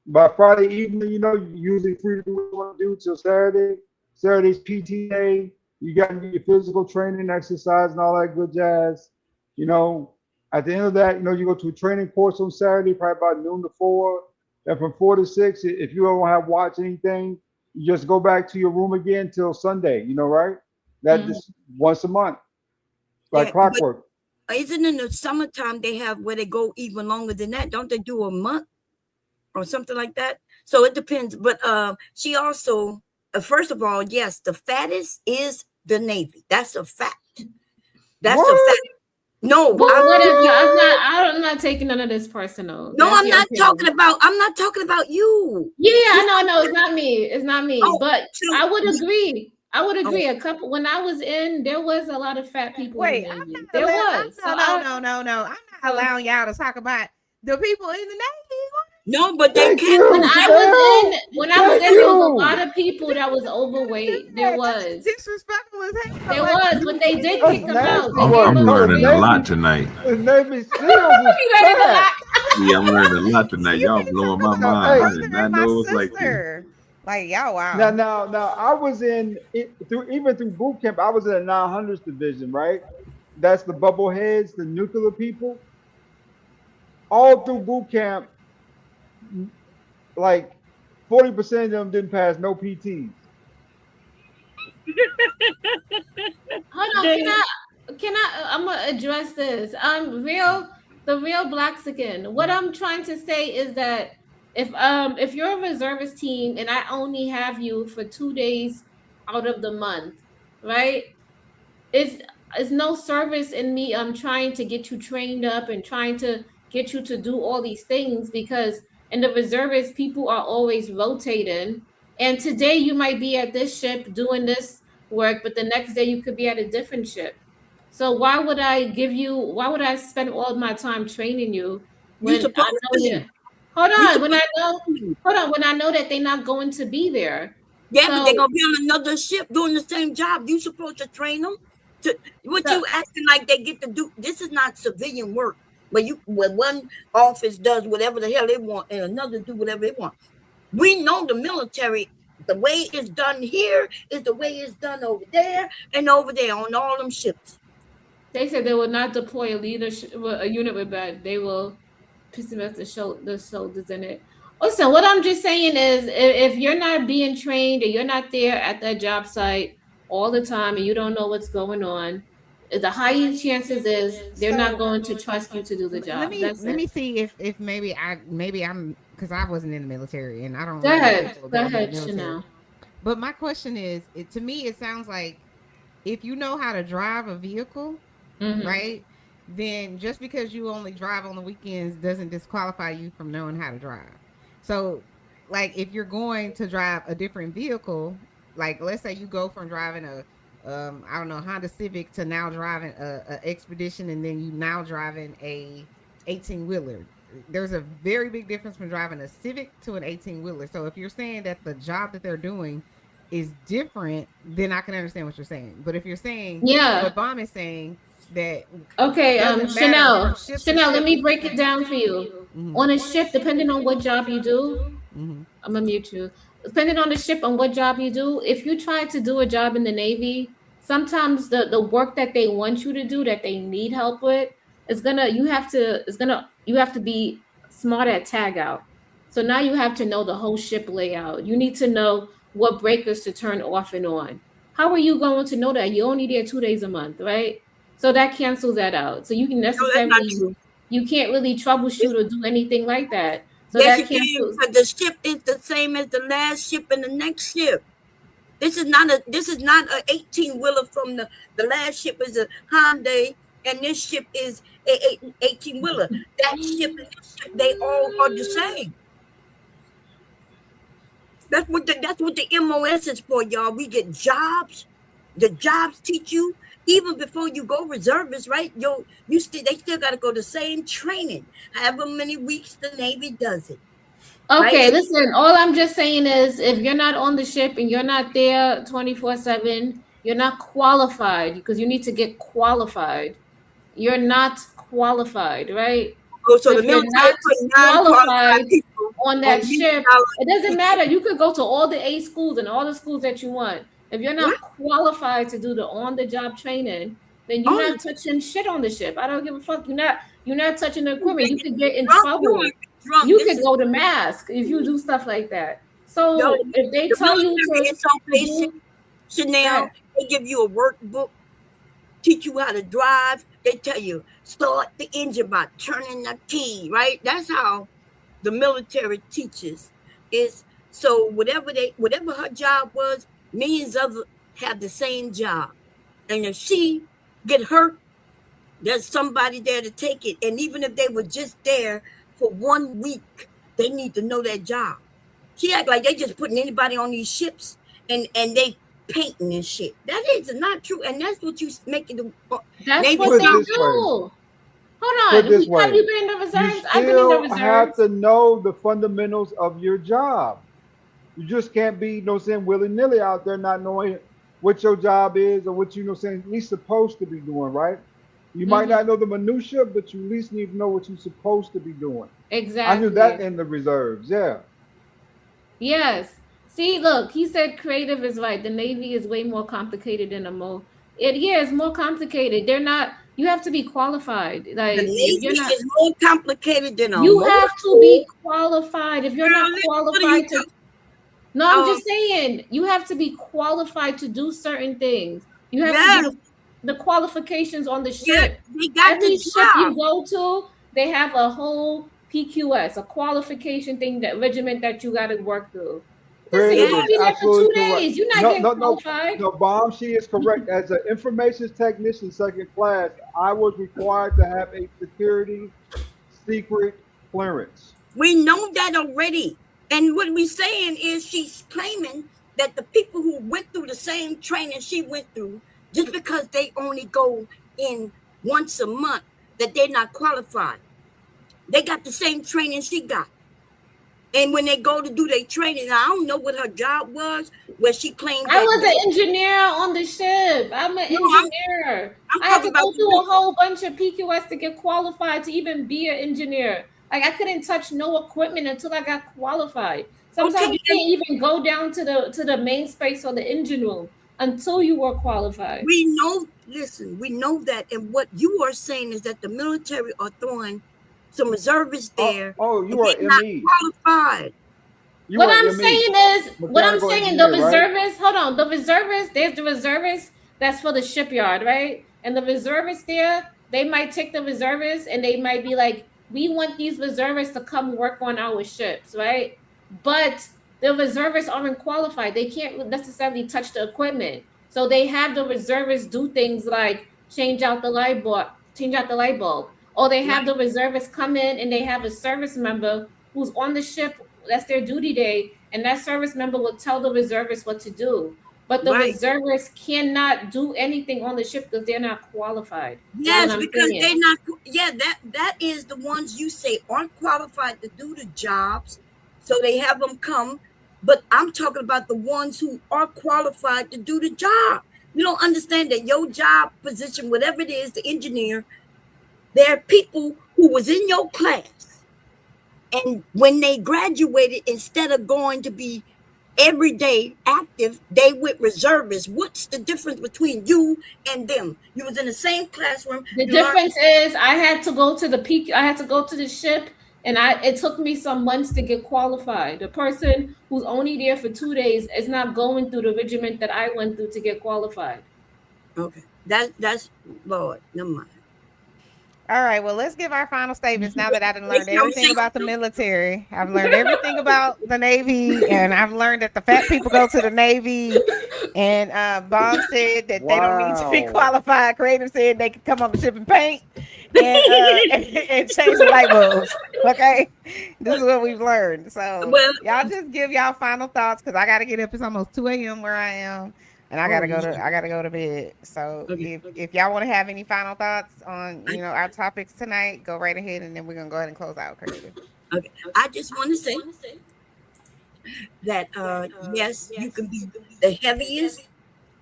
By Friday evening, you know, you're usually free to do what you want to do till Saturday. Saturday's PTA. You got to do your physical training, exercise, and all that good jazz. You know, at the end of that, you know, you go to a training course on Saturday, probably about noon to 4. And from 4 to 6, if you don't have watch anything, you just go back to your room again till Sunday, you know, right? That just once a month. Like clockwork. Isn't in the summertime they have where they go even longer than that? Don't they do a month or something like that? So it depends. But she also, first of all, yes, the fattest is the Navy. That's a fact. That's a fact. No, I'm not taking none of this personal. No, I'm not talking about you. Yeah, I know. It's not me. But I would agree. A couple when I was in, there was a lot of fat people. Wait, in the Navy. No. I'm not allowing y'all to talk about the people in the Navy. No, but they can't. When I was in, there was a lot of people that was overweight. There was disrespectful as hell. There was, but they did kick them out. I'm learning a lot tonight. Navy SEALs Yeah, I'm learning a lot tonight. Y'all blowing my mind. I did not know it was like this. Like, y'all, wow. Now, I was through boot camp. I was in the 900s division, right? That's the bubbleheads, the nuclear people. All through boot camp, like 40% of them didn't pass no PTs. Hold on, can I? I'm gonna address this. The real Blaxican. What I'm trying to say is that if you're a reservist team and I only have you for 2 days out of the month, right? It's no service in me. I'm trying to get you trained up and trying to get you to do all these things, because in the reservists, people are always rotating. And today you might be at this ship doing this work, but the next day you could be at a different ship. So why would I spend all of my time training you when I know when I know that they're not going to be there? Yeah, but they're gonna be on another ship doing the same job. You supposed to train them. You acting like they get to do? This is not civilian work. When one office does whatever the hell they want and another do whatever they want. We know the military, the way it's done here is the way it's done over there and over there on all them ships. They said they will not deploy a unit with bad. They will pessimistic the soldiers in it. Listen, what I'm just saying is if you're not being trained or you're not there at that job site all the time and you don't know what's going on, the highest chances is they're not going to trust you to do the job. Let me see if maybe I'm because I wasn't in the military and I don't. Go ahead, Chanel. But my question is, to me, it sounds like if you know how to drive a vehicle, right, then just because you only drive on the weekends doesn't disqualify you from knowing how to drive. So, like, if you're going to drive a different vehicle, like let's say you go from driving a I don't know, Honda Civic to now driving a Expedition, and then you now driving a 18-wheeler. There's a very big difference from driving a Civic to an 18-wheeler. So if you're saying that the job that they're doing is different, then I can understand what you're saying. But if you're saying what Bomb is saying, that Chanel, let me break it down for you. On a ship, depending on what job you do, I'm gonna mute you. Depending on the ship and what job you do, if you try to do a job in the Navy, sometimes the work that they want you to do, that they need help with, you have to be smart at tag out. So now you have to know the whole ship layout. You need to know what breakers to turn off and on. How are you going to know that? You're only there 2 days a month, right? So that cancels that out. So you can necessarily you can't really troubleshoot or do anything like that. So yes, you can, but the ship is the same as the last ship and the next ship. This is not a 18-wheeler from the last ship is a Hyundai, and this ship is a 18-wheeler. That ship and this ship, they all are the same. That's what the MOS is for, y'all. We get jobs. The jobs teach you. Even before you go reservist, right? They still got to go the same training. However many weeks the Navy does it. Okay, right? Listen, all I'm just saying is if you're not on the ship and you're not there 24/7, you're not qualified because you need to get qualified. You're not qualified, right? Oh, so if the you're military not qualified on that ship, it doesn't matter. You could go to all the A schools and all the schools that you want. If you're not qualified to do the on-the-job training, then you're not touching shit on the ship. I don't give a fuck. You're not touching the equipment. You could get in trouble. You could go to mask if you do stuff like that. So if they tell you to Chanel, they give you a workbook, teach you how to drive. They tell you start the engine by turning the key, right? That's how the military teaches. Is so whatever her job was. Millions of them have the same job. And if she get hurt, there's somebody there to take it. And even if they were just there for 1 week, they need to know that job. She act like they just putting anybody on these ships and they painting and shit. That is not true. And that's what you making the That's what they do. Hold on. Have you been in the reserves? I've been in the reserves. You have to know the fundamentals of your job. You just can't be, willy-nilly out there not knowing what your job is or what at least supposed to be doing, right? You might not know the minutia, but you at least need to know what you're supposed to be doing. Exactly. I knew that in the reserves, yeah. Yes. See, look, he said creative is right. The Navy is way more complicated than it's more complicated. You have to be qualified. Like the Navy is more complicated than you have to be qualified. If you're not qualified to No, I'm just saying you have to be qualified to do certain things. You have to do the qualifications on the ship. Every ship you go to, they have a whole PQS, a qualification thing, that regiment that you got to work through. You're not be there for 2 days. You're not getting qualified. No, Bomb, she is correct. As an information technician, second class, I was required to have a security secret clearance. We know that already. And what we're saying is she's claiming that the people who went through the same training she went through, just because they only go in once a month, that they're not qualified. They got the same training she got. And when they go to do their training, I don't know what her job was, where she claimed I was an engineer on the ship. I'm an engineer. I had to go through a whole bunch of PQS to get qualified to even be an engineer. Like I couldn't touch no equipment until I got qualified. Sometimes you can't even go down to the main space or the engine room until you were qualified. We know that. And what you are saying is that the military are throwing some reservists there. You are not qualified. What I'm saying the reservists, hold on, the reservists, there's the reservists that's for the shipyard, right? and the reservists there, they might take the reservists and they might be like, we want these reservists to come work on our ships, right? But the reservists aren't qualified. They can't necessarily touch the equipment. So they have the reservists do things like change out the light bulb. Or they have the reservists come in and they have a service member who's on the ship. That's their duty day. And that service member will tell the reservists what to do. But the reservists cannot do anything on the ship because they're not qualified. Yes, because they're not. Yeah, that is the ones you say aren't qualified to do the jobs. So they have them come. But I'm talking about the ones who are qualified to do the job. You don't understand that your job position, whatever it is, the engineer, there are people who was in your class. And when they graduated, instead of going to be every day active, they with reservists. What's the difference between you and them? You was in the same classroom. The difference is I had to go to the peak. I had to go to the ship, and it took me some months to get qualified. The person who's only there for 2 days is not going through the regiment that I went through to get qualified. Okay, that's Lord, never mind. All right, well, let's give our final statements now that I've learned everything about the military. I've learned everything about the Navy, and I've learned that the fat people go to the Navy. And Bob said that they don't need to be qualified. Creative said they can come on the ship and paint and change the light bulbs. Okay, this is what we've learned. So y'all just give y'all final thoughts because I got to get up. It's almost 2 a.m. where I am. And I gotta go to bed. So if y'all want to have any final thoughts on our topics tonight, go right ahead, and then we're gonna go ahead and close out. Creative. Okay, I just want to say that yes, you can be the heaviest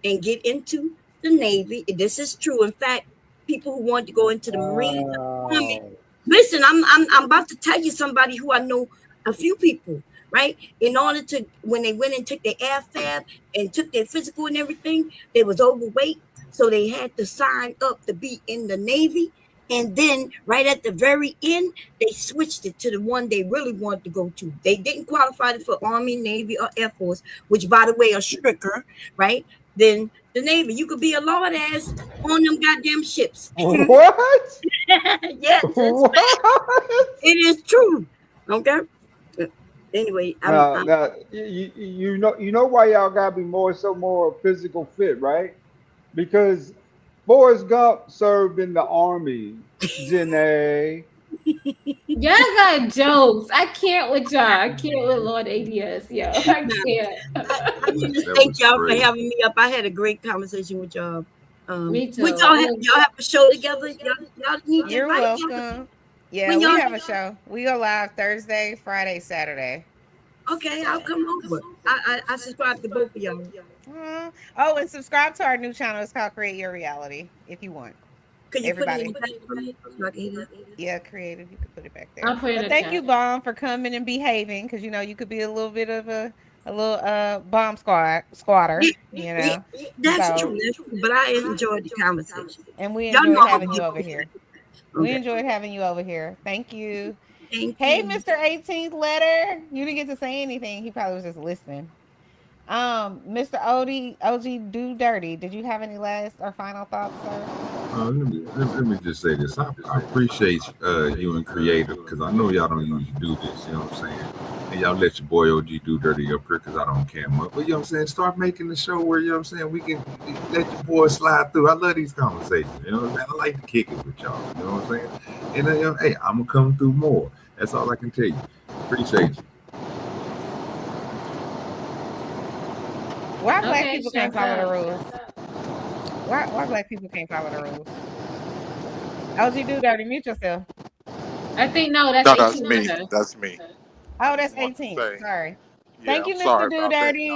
and get into the Navy. This is true. In fact, people who want to go into the Marines. Listen, I'm about to tell you somebody who I know, a few people. Right, in order to, when they went and took their AFAB and took their physical and everything, they was overweight, so they had to sign up to be in the Navy. And then right at the very end, they switched it to the one they really wanted to go to. They didn't qualify for Army, Navy, or Air Force, which, by the way, are stricter, right? Then the Navy, you could be a lord ass on them goddamn ships. What? Yes, it is true. Okay. Anyway, you know why y'all gotta be more physical fit, right? Because Forrest Gump served in the Army, Janae. Y'all got jokes. I can't with y'all. I can't with Lord ADS. Yo, I can't. I just thank y'all for having me up. I had a great conversation with y'all. Me too. Y'all have a show together. Y'all need to. You're welcome. Yeah, we have a show. We go live Thursday, Friday, Saturday. Okay, I'll come over. I subscribe to both of y'all. Oh, and subscribe to our new channel. It's called Create Your Reality, if you want. Could you everybody put it in yeah, Creative. You can put it back there. I'll put it in thank you, Bomb, for coming and behaving, because you could be a little bit of a little bomb squatter. That's true. But I enjoyed the conversation, and we enjoyed having you over here. We enjoyed having you over here. Thank you. Hey, Mr. 18th letter. You didn't get to say anything. He probably was just listening. Mr. OG Do Dirty, did you have any last or final thoughts, sir? Let me just say this. I appreciate you and Creative, because I know y'all don't usually do this, you know what I'm saying? And y'all let your boy OG Do Dirty up here because I don't cam up. But you know what I'm saying? Start making the show where, you know what I'm saying, we can let your boy slide through. I love these conversations, you know what I'm saying? I like to kick it with y'all, you know what I'm saying? And hey, I'm gonna come through more. That's all I can tell you. Appreciate you. Why black people can't follow the rules? Why black people can't follow the rules? OG Do Dirty, mute yourself. I think that's 18. Me. That's me. Oh, that's 18. Sorry. Yeah, thank you, Mr. Do Dirty.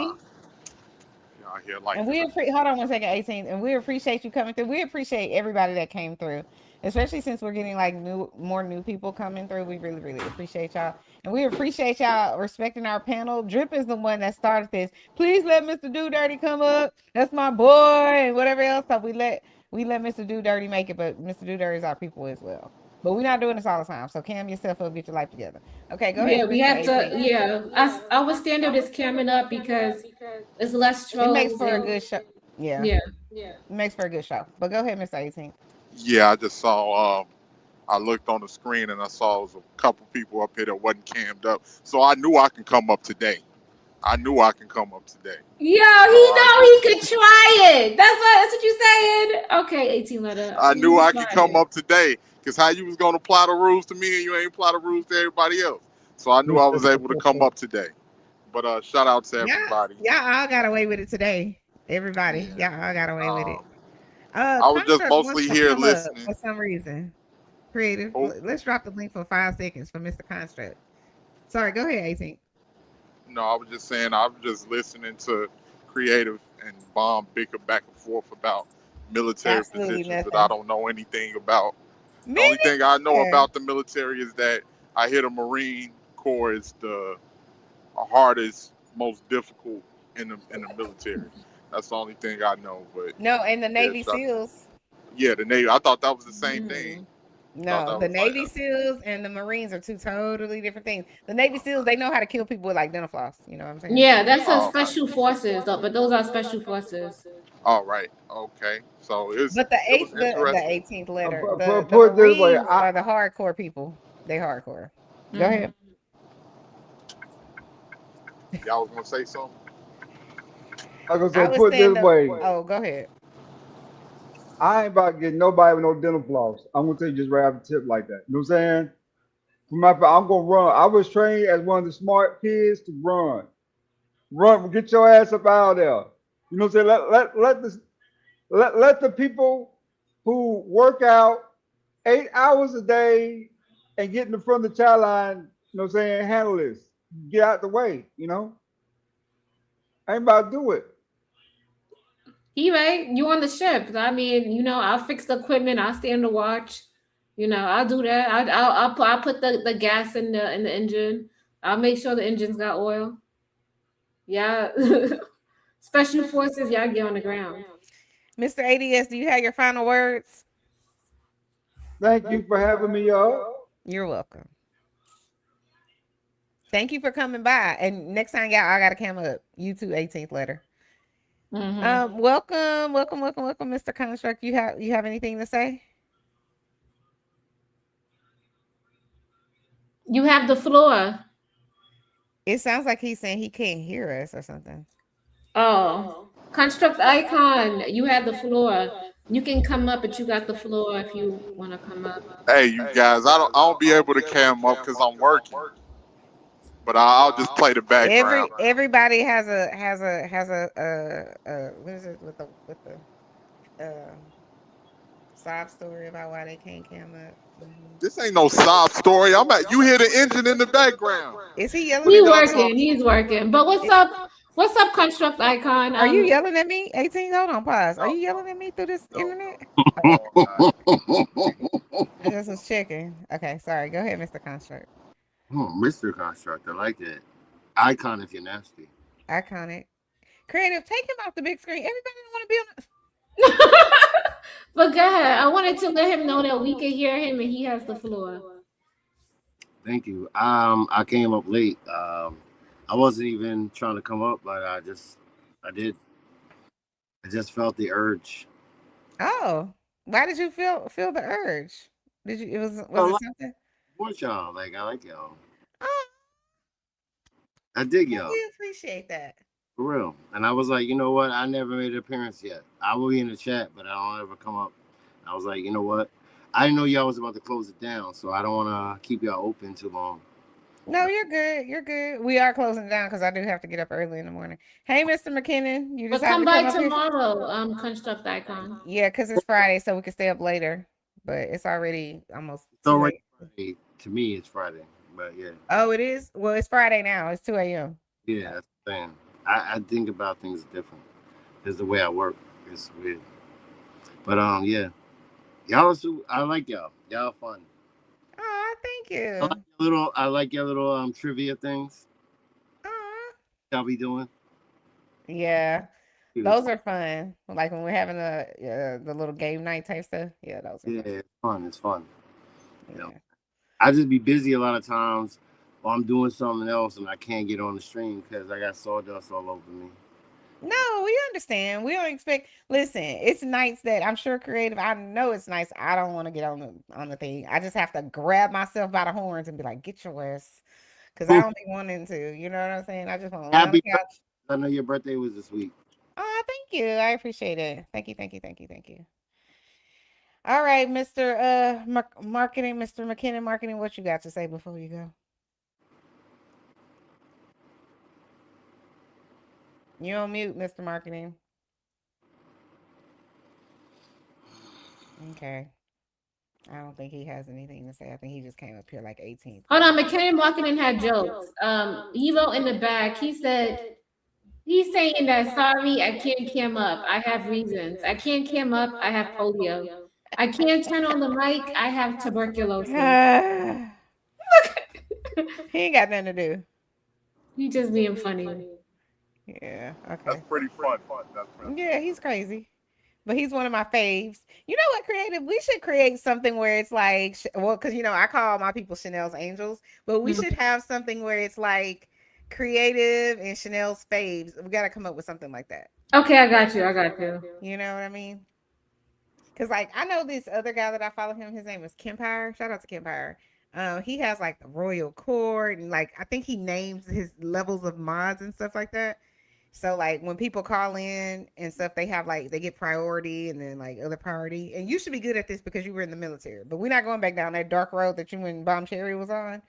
And we hold on 1 second, 18. And we appreciate you coming through. We appreciate everybody that came through, especially since we're getting like more new people coming through. We really, really appreciate y'all. And we appreciate y'all respecting our panel. Drip is the one that started this. Please let Mr. Do Dirty come up. That's my boy, and whatever else. So we let Mr. Do Dirty make it, but Mr. Do Dirty is our people as well. But we're not doing this all the time. So cam yourself up, get your life together. Okay, go ahead. Yeah, we have to. Yeah, our standard is camming up because it's less trolls. It makes for a good show. Yeah. Yeah. makes for a good show. But go ahead, Mr. 18. Yeah, I just saw. I looked on the screen and I saw it was a couple people up here that wasn't cammed up, so I knew I can come up today. I knew I can come up today. Yo, he know he could try it. That's what you saying. Okay, 18 letter. I knew I could come up today, because how you was gonna apply the rules to me and you ain't apply the rules to everybody else. So I knew I was able to come up today. But shout out to everybody. Y'all all got away with it today. Everybody, y'all all got away with it. I was just Construct mostly wants to here come up listening. for some reason. Creative. Oh. Let's drop the link for 5 seconds for Mr. Construct. Sorry, go ahead, 18. No, I was just saying I was just listening to Creative and Bomb bicker back and forth about military Absolutely positions that nothing. I don't know anything about. The Me only thing I know neither. about the military is that I hear the Marine Corps is the hardest, most difficult in the military. That's the only thing I know. But No, and the Navy shout- SEALs. yeah, the Navy. I thought that was the same thing. No, the Navy SEALs and the Marines are 2 totally different things. The Navy SEALs, they know how to kill people with like dental floss. You know what I'm saying? Yeah, that's Oh, a special forces, though. But those are special forces. All right. Okay. So it was, But the it was the interesting. 18th letter, Put the it this way, Marines are the hardcore people. They hardcore. Go ahead. Y'all was gonna say something? I was I gonna say, was put it saying this way. Oh, go ahead. I ain't about to get nobody with no dental floss. I'm gonna tell you just right off the tip like that. You know what I'm saying? I'm gonna run. I was trained as one of the smart kids to run. Run, get your ass up out of there. You know what I'm saying? Let the people who work out 8 hours a day and get in the front of the child line, you know what I'm saying, handle this. Get out the way, you know? I ain't about to do it. He right. You on the ship. I mean, I'll fix the equipment. I'll stand the watch. I'll do that. I'll put the gas in the engine. I'll make sure the engine's got oil. Yeah. Special forces, y'all get on the ground. Mr. ADS, do you have your final words? Thank you for having me up. You're welcome. Thank you for coming by. And next time, y'all, I gotta come up. You too, 18th letter. Mm-hmm. Welcome, Mr. Construct. You have anything to say? You have the floor. It sounds like he's saying he can't hear us or something. Oh, Construct Icon. You have the floor. You can come up, but you got the floor if you want to come up. Hey, you guys, I don't be able to cam up because I'm working. But I'll just play the background. Everybody has a what is it with the sob story about why they can't cam up. This ain't no sob story. You hear the engine in the background. Is he yelling? He's working. He's working. But what's up? What's up, Construct Icon? Are you yelling at me? 18, hold on, pause. Are you yelling at me through this internet? I just was checking. Okay, sorry. Go ahead, Mr. Construct. Mr. Construct, I like that. Icon if you're nasty. Iconic. Creative, take him off the big screen. Everybody don't want to be on the... But go ahead. I wanted to let him know that we can hear him and he has the floor. Thank you. I came up late. I wasn't even trying to come up, but I just felt the urge. Oh, why did you feel the urge? Was it something? Want y'all, like I like y'all. Oh, I dig y'all. We appreciate that. For real. And I was like, you know what? I never made an appearance yet. I will be in the chat, but I don't ever come up. I was like, you know what? I didn't know y'all was about to close it down, so I don't want to keep y'all open too long. No, you're good. You're good. We are closing down because I do have to get up early in the morning. Hey, Mr. McKinnon, you But decided come to by come up tomorrow, Construct Icon. Yeah, because it's Friday, so we can stay up later. But it's already almost. It's already Friday. To me, it's Friday, but yeah. Oh, it is? Well, it's Friday now. It's 2 a.m. Yeah, that's the thing. I think about things different. Because the way I work is weird. But yeah. Y'all I like y'all. Y'all fun. Oh, thank you. I like your little trivia things. Y'all be doing. Yeah. Those are fun. Like when we're having the little game night type stuff. Yeah, those are fun. It's fun. You know. I just be busy a lot of times while I'm doing something else and I can't get on the stream because I got sawdust all over me. No, we understand. We don't expect. Listen, it's nights that I'm sure creative. I know it's nice. I don't want to get on the thing. I just have to grab myself by the horns and be like, "Get your ass," because I don't be wanting to. You know what I'm saying? I just want to lay on the Happy couch. birthday. I know your birthday was this week. Oh, thank you. I appreciate it. Thank you. All right, Mr. Marketing, Mr. McKinnon Marketing, what you got to say before you go? You on mute, Mr. Marketing. Okay. I don't think he has anything to say. I think he just came up here like 18th. Hold on, McKinnon Marketing had jokes. He wrote in the back, he said, he's saying that, sorry, I can't cam up. I have reasons. I can't cam up. I have polio. I can't turn on the mic. I have tuberculosis. He ain't got nothing to do. He just being funny. Yeah, okay. That's pretty fun. Yeah, he's crazy. But he's one of my faves. You know what, creative? We should create something where it's like, well, because, you know, I call my people Chanel's angels, but we should have something where it's like creative and Chanel's faves. We got to come up with something like that. Okay, I got you. You know what I mean? Because, like, I know this other guy that I follow him. His name is Kempire. Shout out to Kempire. He has, like, the Royal Court. And, like, I think he names his levels of mods and stuff like that. So, like, when people call in and stuff, they have, like, they get priority and then, like, other priority. And you should be good at this because you were in the military. But we're not going back down that dark road that you and Bomb Cherry was on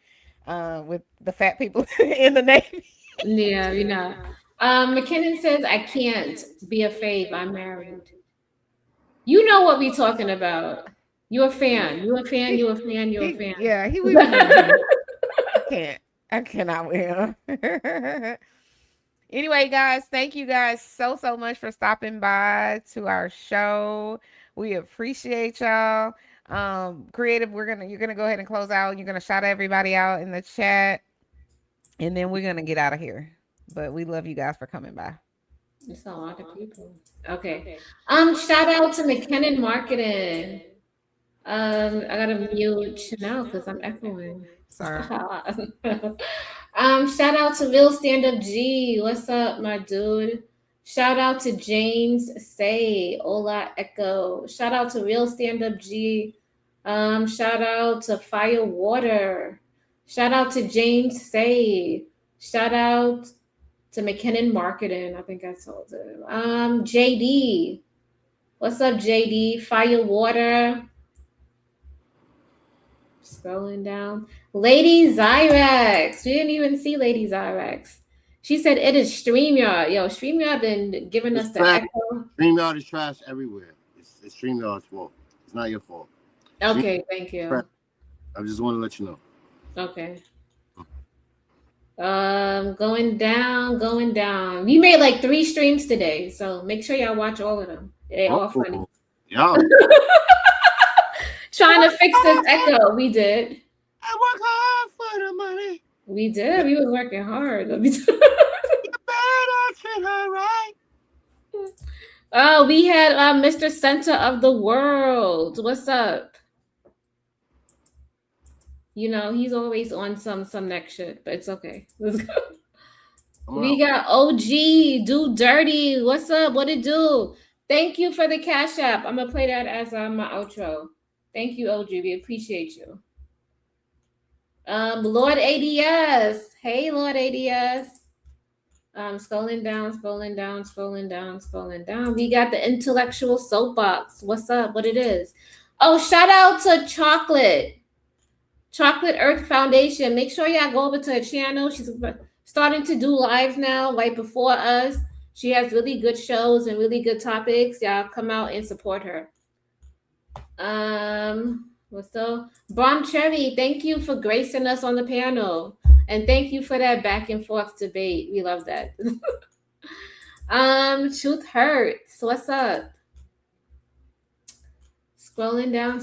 with the fat people in the Navy. Yeah, we're not. McKinnon says, I can't be a fave. I'm married. You know what we talking about. You're a fan. Yeah, he was. I cannot win. Anyway, guys, thank you guys so much for stopping by to our show. We appreciate y'all. Creative, you're gonna go ahead and close out. You're gonna shout everybody out in the chat, and then we're gonna get out of here. But we love you guys for coming by. It's a lot of people. Okay. Shout out to McKinnon Marketing. I gotta mute Chanel because I'm echoing. Sorry. Shout out to Real Stand Up G. What's up, my dude? Shout out to James Say. Hola Echo. Shout out to Real Stand Up G. Shout out to Fire Water. Shout out to James Say. Shout out to McKinnon Marketing. I think I told him. JD. What's up, JD? Fire Water. Scrolling down. Lady Zyrax. We didn't even see Lady Zyrax. She said it is StreamYard. Yo, StreamYard been giving us the echo. StreamYard is trash everywhere. It's StreamYard's fault. It's not your fault. Okay, thank you. I just want to let you know. Okay. Going down. We made like 3 streams today, so make sure y'all watch all of them. They all funny. Yeah. Trying to fix this echo. We did. I work hard for the money. We did. We was working hard. Oh, we had Mr. Center of the World. What's up? You know, he's always on some next shit, but it's okay. Let's go. We got OG, Do Dirty. What's up? What it do? Thank you for the Cash App. I'm gonna play that as my outro. Thank you, OG. We appreciate you. Lord ADS. Hey, Lord ADS. Scrolling down. We got the Intellectual Soapbox. What's up? What it is? Oh, shout out to Chocolate Earth Foundation. Make sure y'all go over to her channel. She's starting to do lives now, right before us. She has really good shows and really good topics. Y'all come out and support her. What's up? Bomb Cherry, thank you for gracing us on the panel. And thank you for that back and forth debate. We love that. Truth Hurts. What's up? Scrolling down.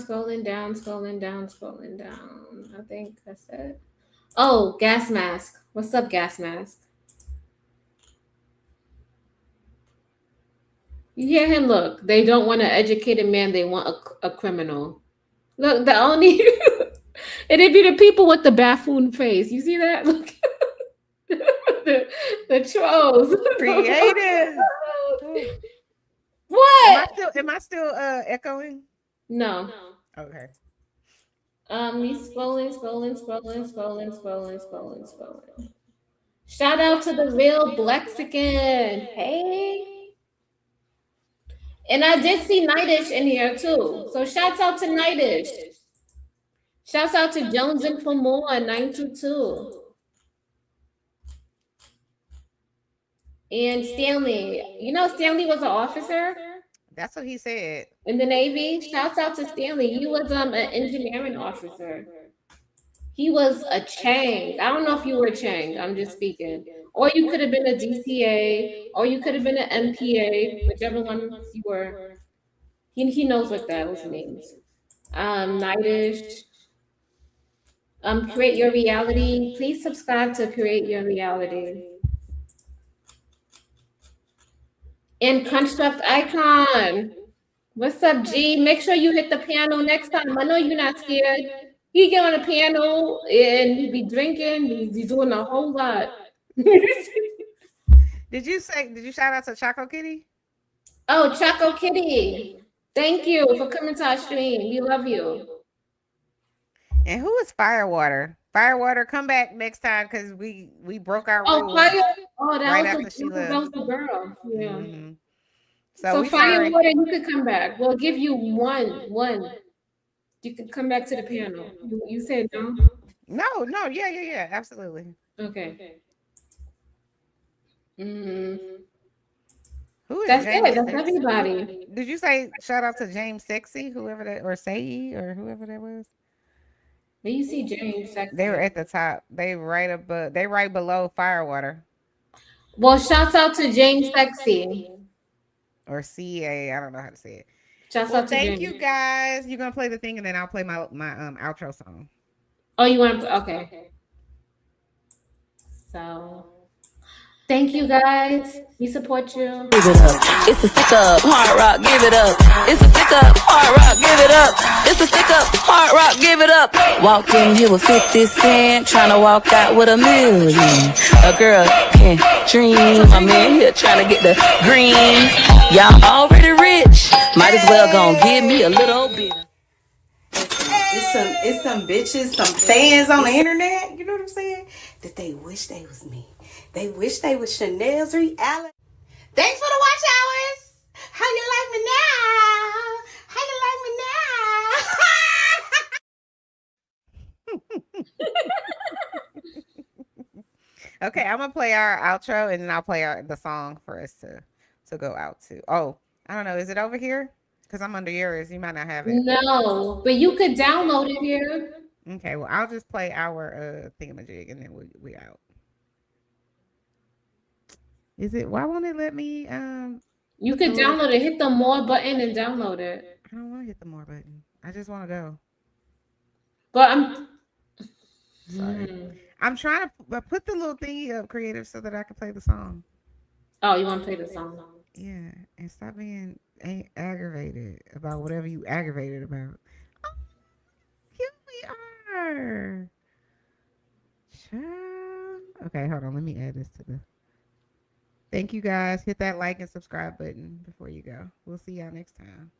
I think that's it. Oh, Gas Mask. What's up, Gas Mask? You hear him? Look, they don't want an educated man. They want a criminal. Look, the only it'd be the people with the buffoon face. You see that? Look. the trolls. Creative. What? Am I still echoing? No. Okay. He's scrolling. Shout out to the real Blexican. Hey. And I did see Nightish in here too. So shouts out to Nightish. Shouts out to Jones and for more 922. And Stanley. You know Stanley was an officer? That's what he said. In the Navy. Shouts out to Stanley. He was an engineering officer. He was a Chang. I don't know if you were a Chang. I'm just speaking. Or you could have been a DCA, or you could have been an MPA, whichever one you were. He knows what those means. Nightish. Create Your Reality. Please subscribe to Create Your Reality. And Construct Icon. What's up, G? Make sure you hit the piano next time. I know you're not scared. He get on the piano and he be drinking. He's doing a whole lot. Did you shout out to Choco Kitty? Oh, Choco Kitty. Thank you for coming to our stream. We love you. And who is Firewater? Firewater, come back next time because we broke our rules. That right was the girl. Yeah. Mm-hmm. So Firewater, you could come back. We'll give you one. You can come back to the panel. You said no? No. Yeah. Absolutely. Okay. Mm-hmm. Who is That's James it. That's Sexy? everybody. Did you say shout out to James Sexy, whoever that, or Say, or whoever that was? When you see James Sexy, they were at the top. They right below Firewater. Well, shouts out to James Sexy. Or CA. I don't know how to say it. Shouts out to thank James. you guys. You're gonna play the thing and then I'll play my outro song. Oh, you want to? Okay. So thank you guys. We support you. Give it up. It's a stick up, hard rock, give it up. It's a stick up, hard rock, give it up. It's a stick up, hard rock, give it up. Walked in here with 50 cent, trying to walk out with $1 million. A girl can't dream. I'm in here trying to get the green. Y'all already rich. Might as well gon' give me a little bit. It's some bitches, some fans on the internet, you know what I'm saying? That they wish they was me. They wish they was Chanel's reality. Thanks for the watch hours. How you like me now? How you like me now? Okay, I'm gonna play our outro and then I'll play the song for us to go out to. Oh, I don't know. Is it over here? Because I'm under yours. You might not have it. No, but you could download it here. Okay, well, I'll just play our thingamajig and then we out. Is it? Why won't it let me? You could download it. Hit the more button and download it. I don't want to hit the more button. I just want to go. But I'm sorry. I'm trying to put the little thingy up creative so that I can play the song. Oh, you want to play the song? Yeah, and stop being aggravated about whatever you aggravated about. Oh, here we are. Okay, hold on. Let me add this to the. Thank you guys. Hit that like and subscribe button before you go. We'll see y'all next time.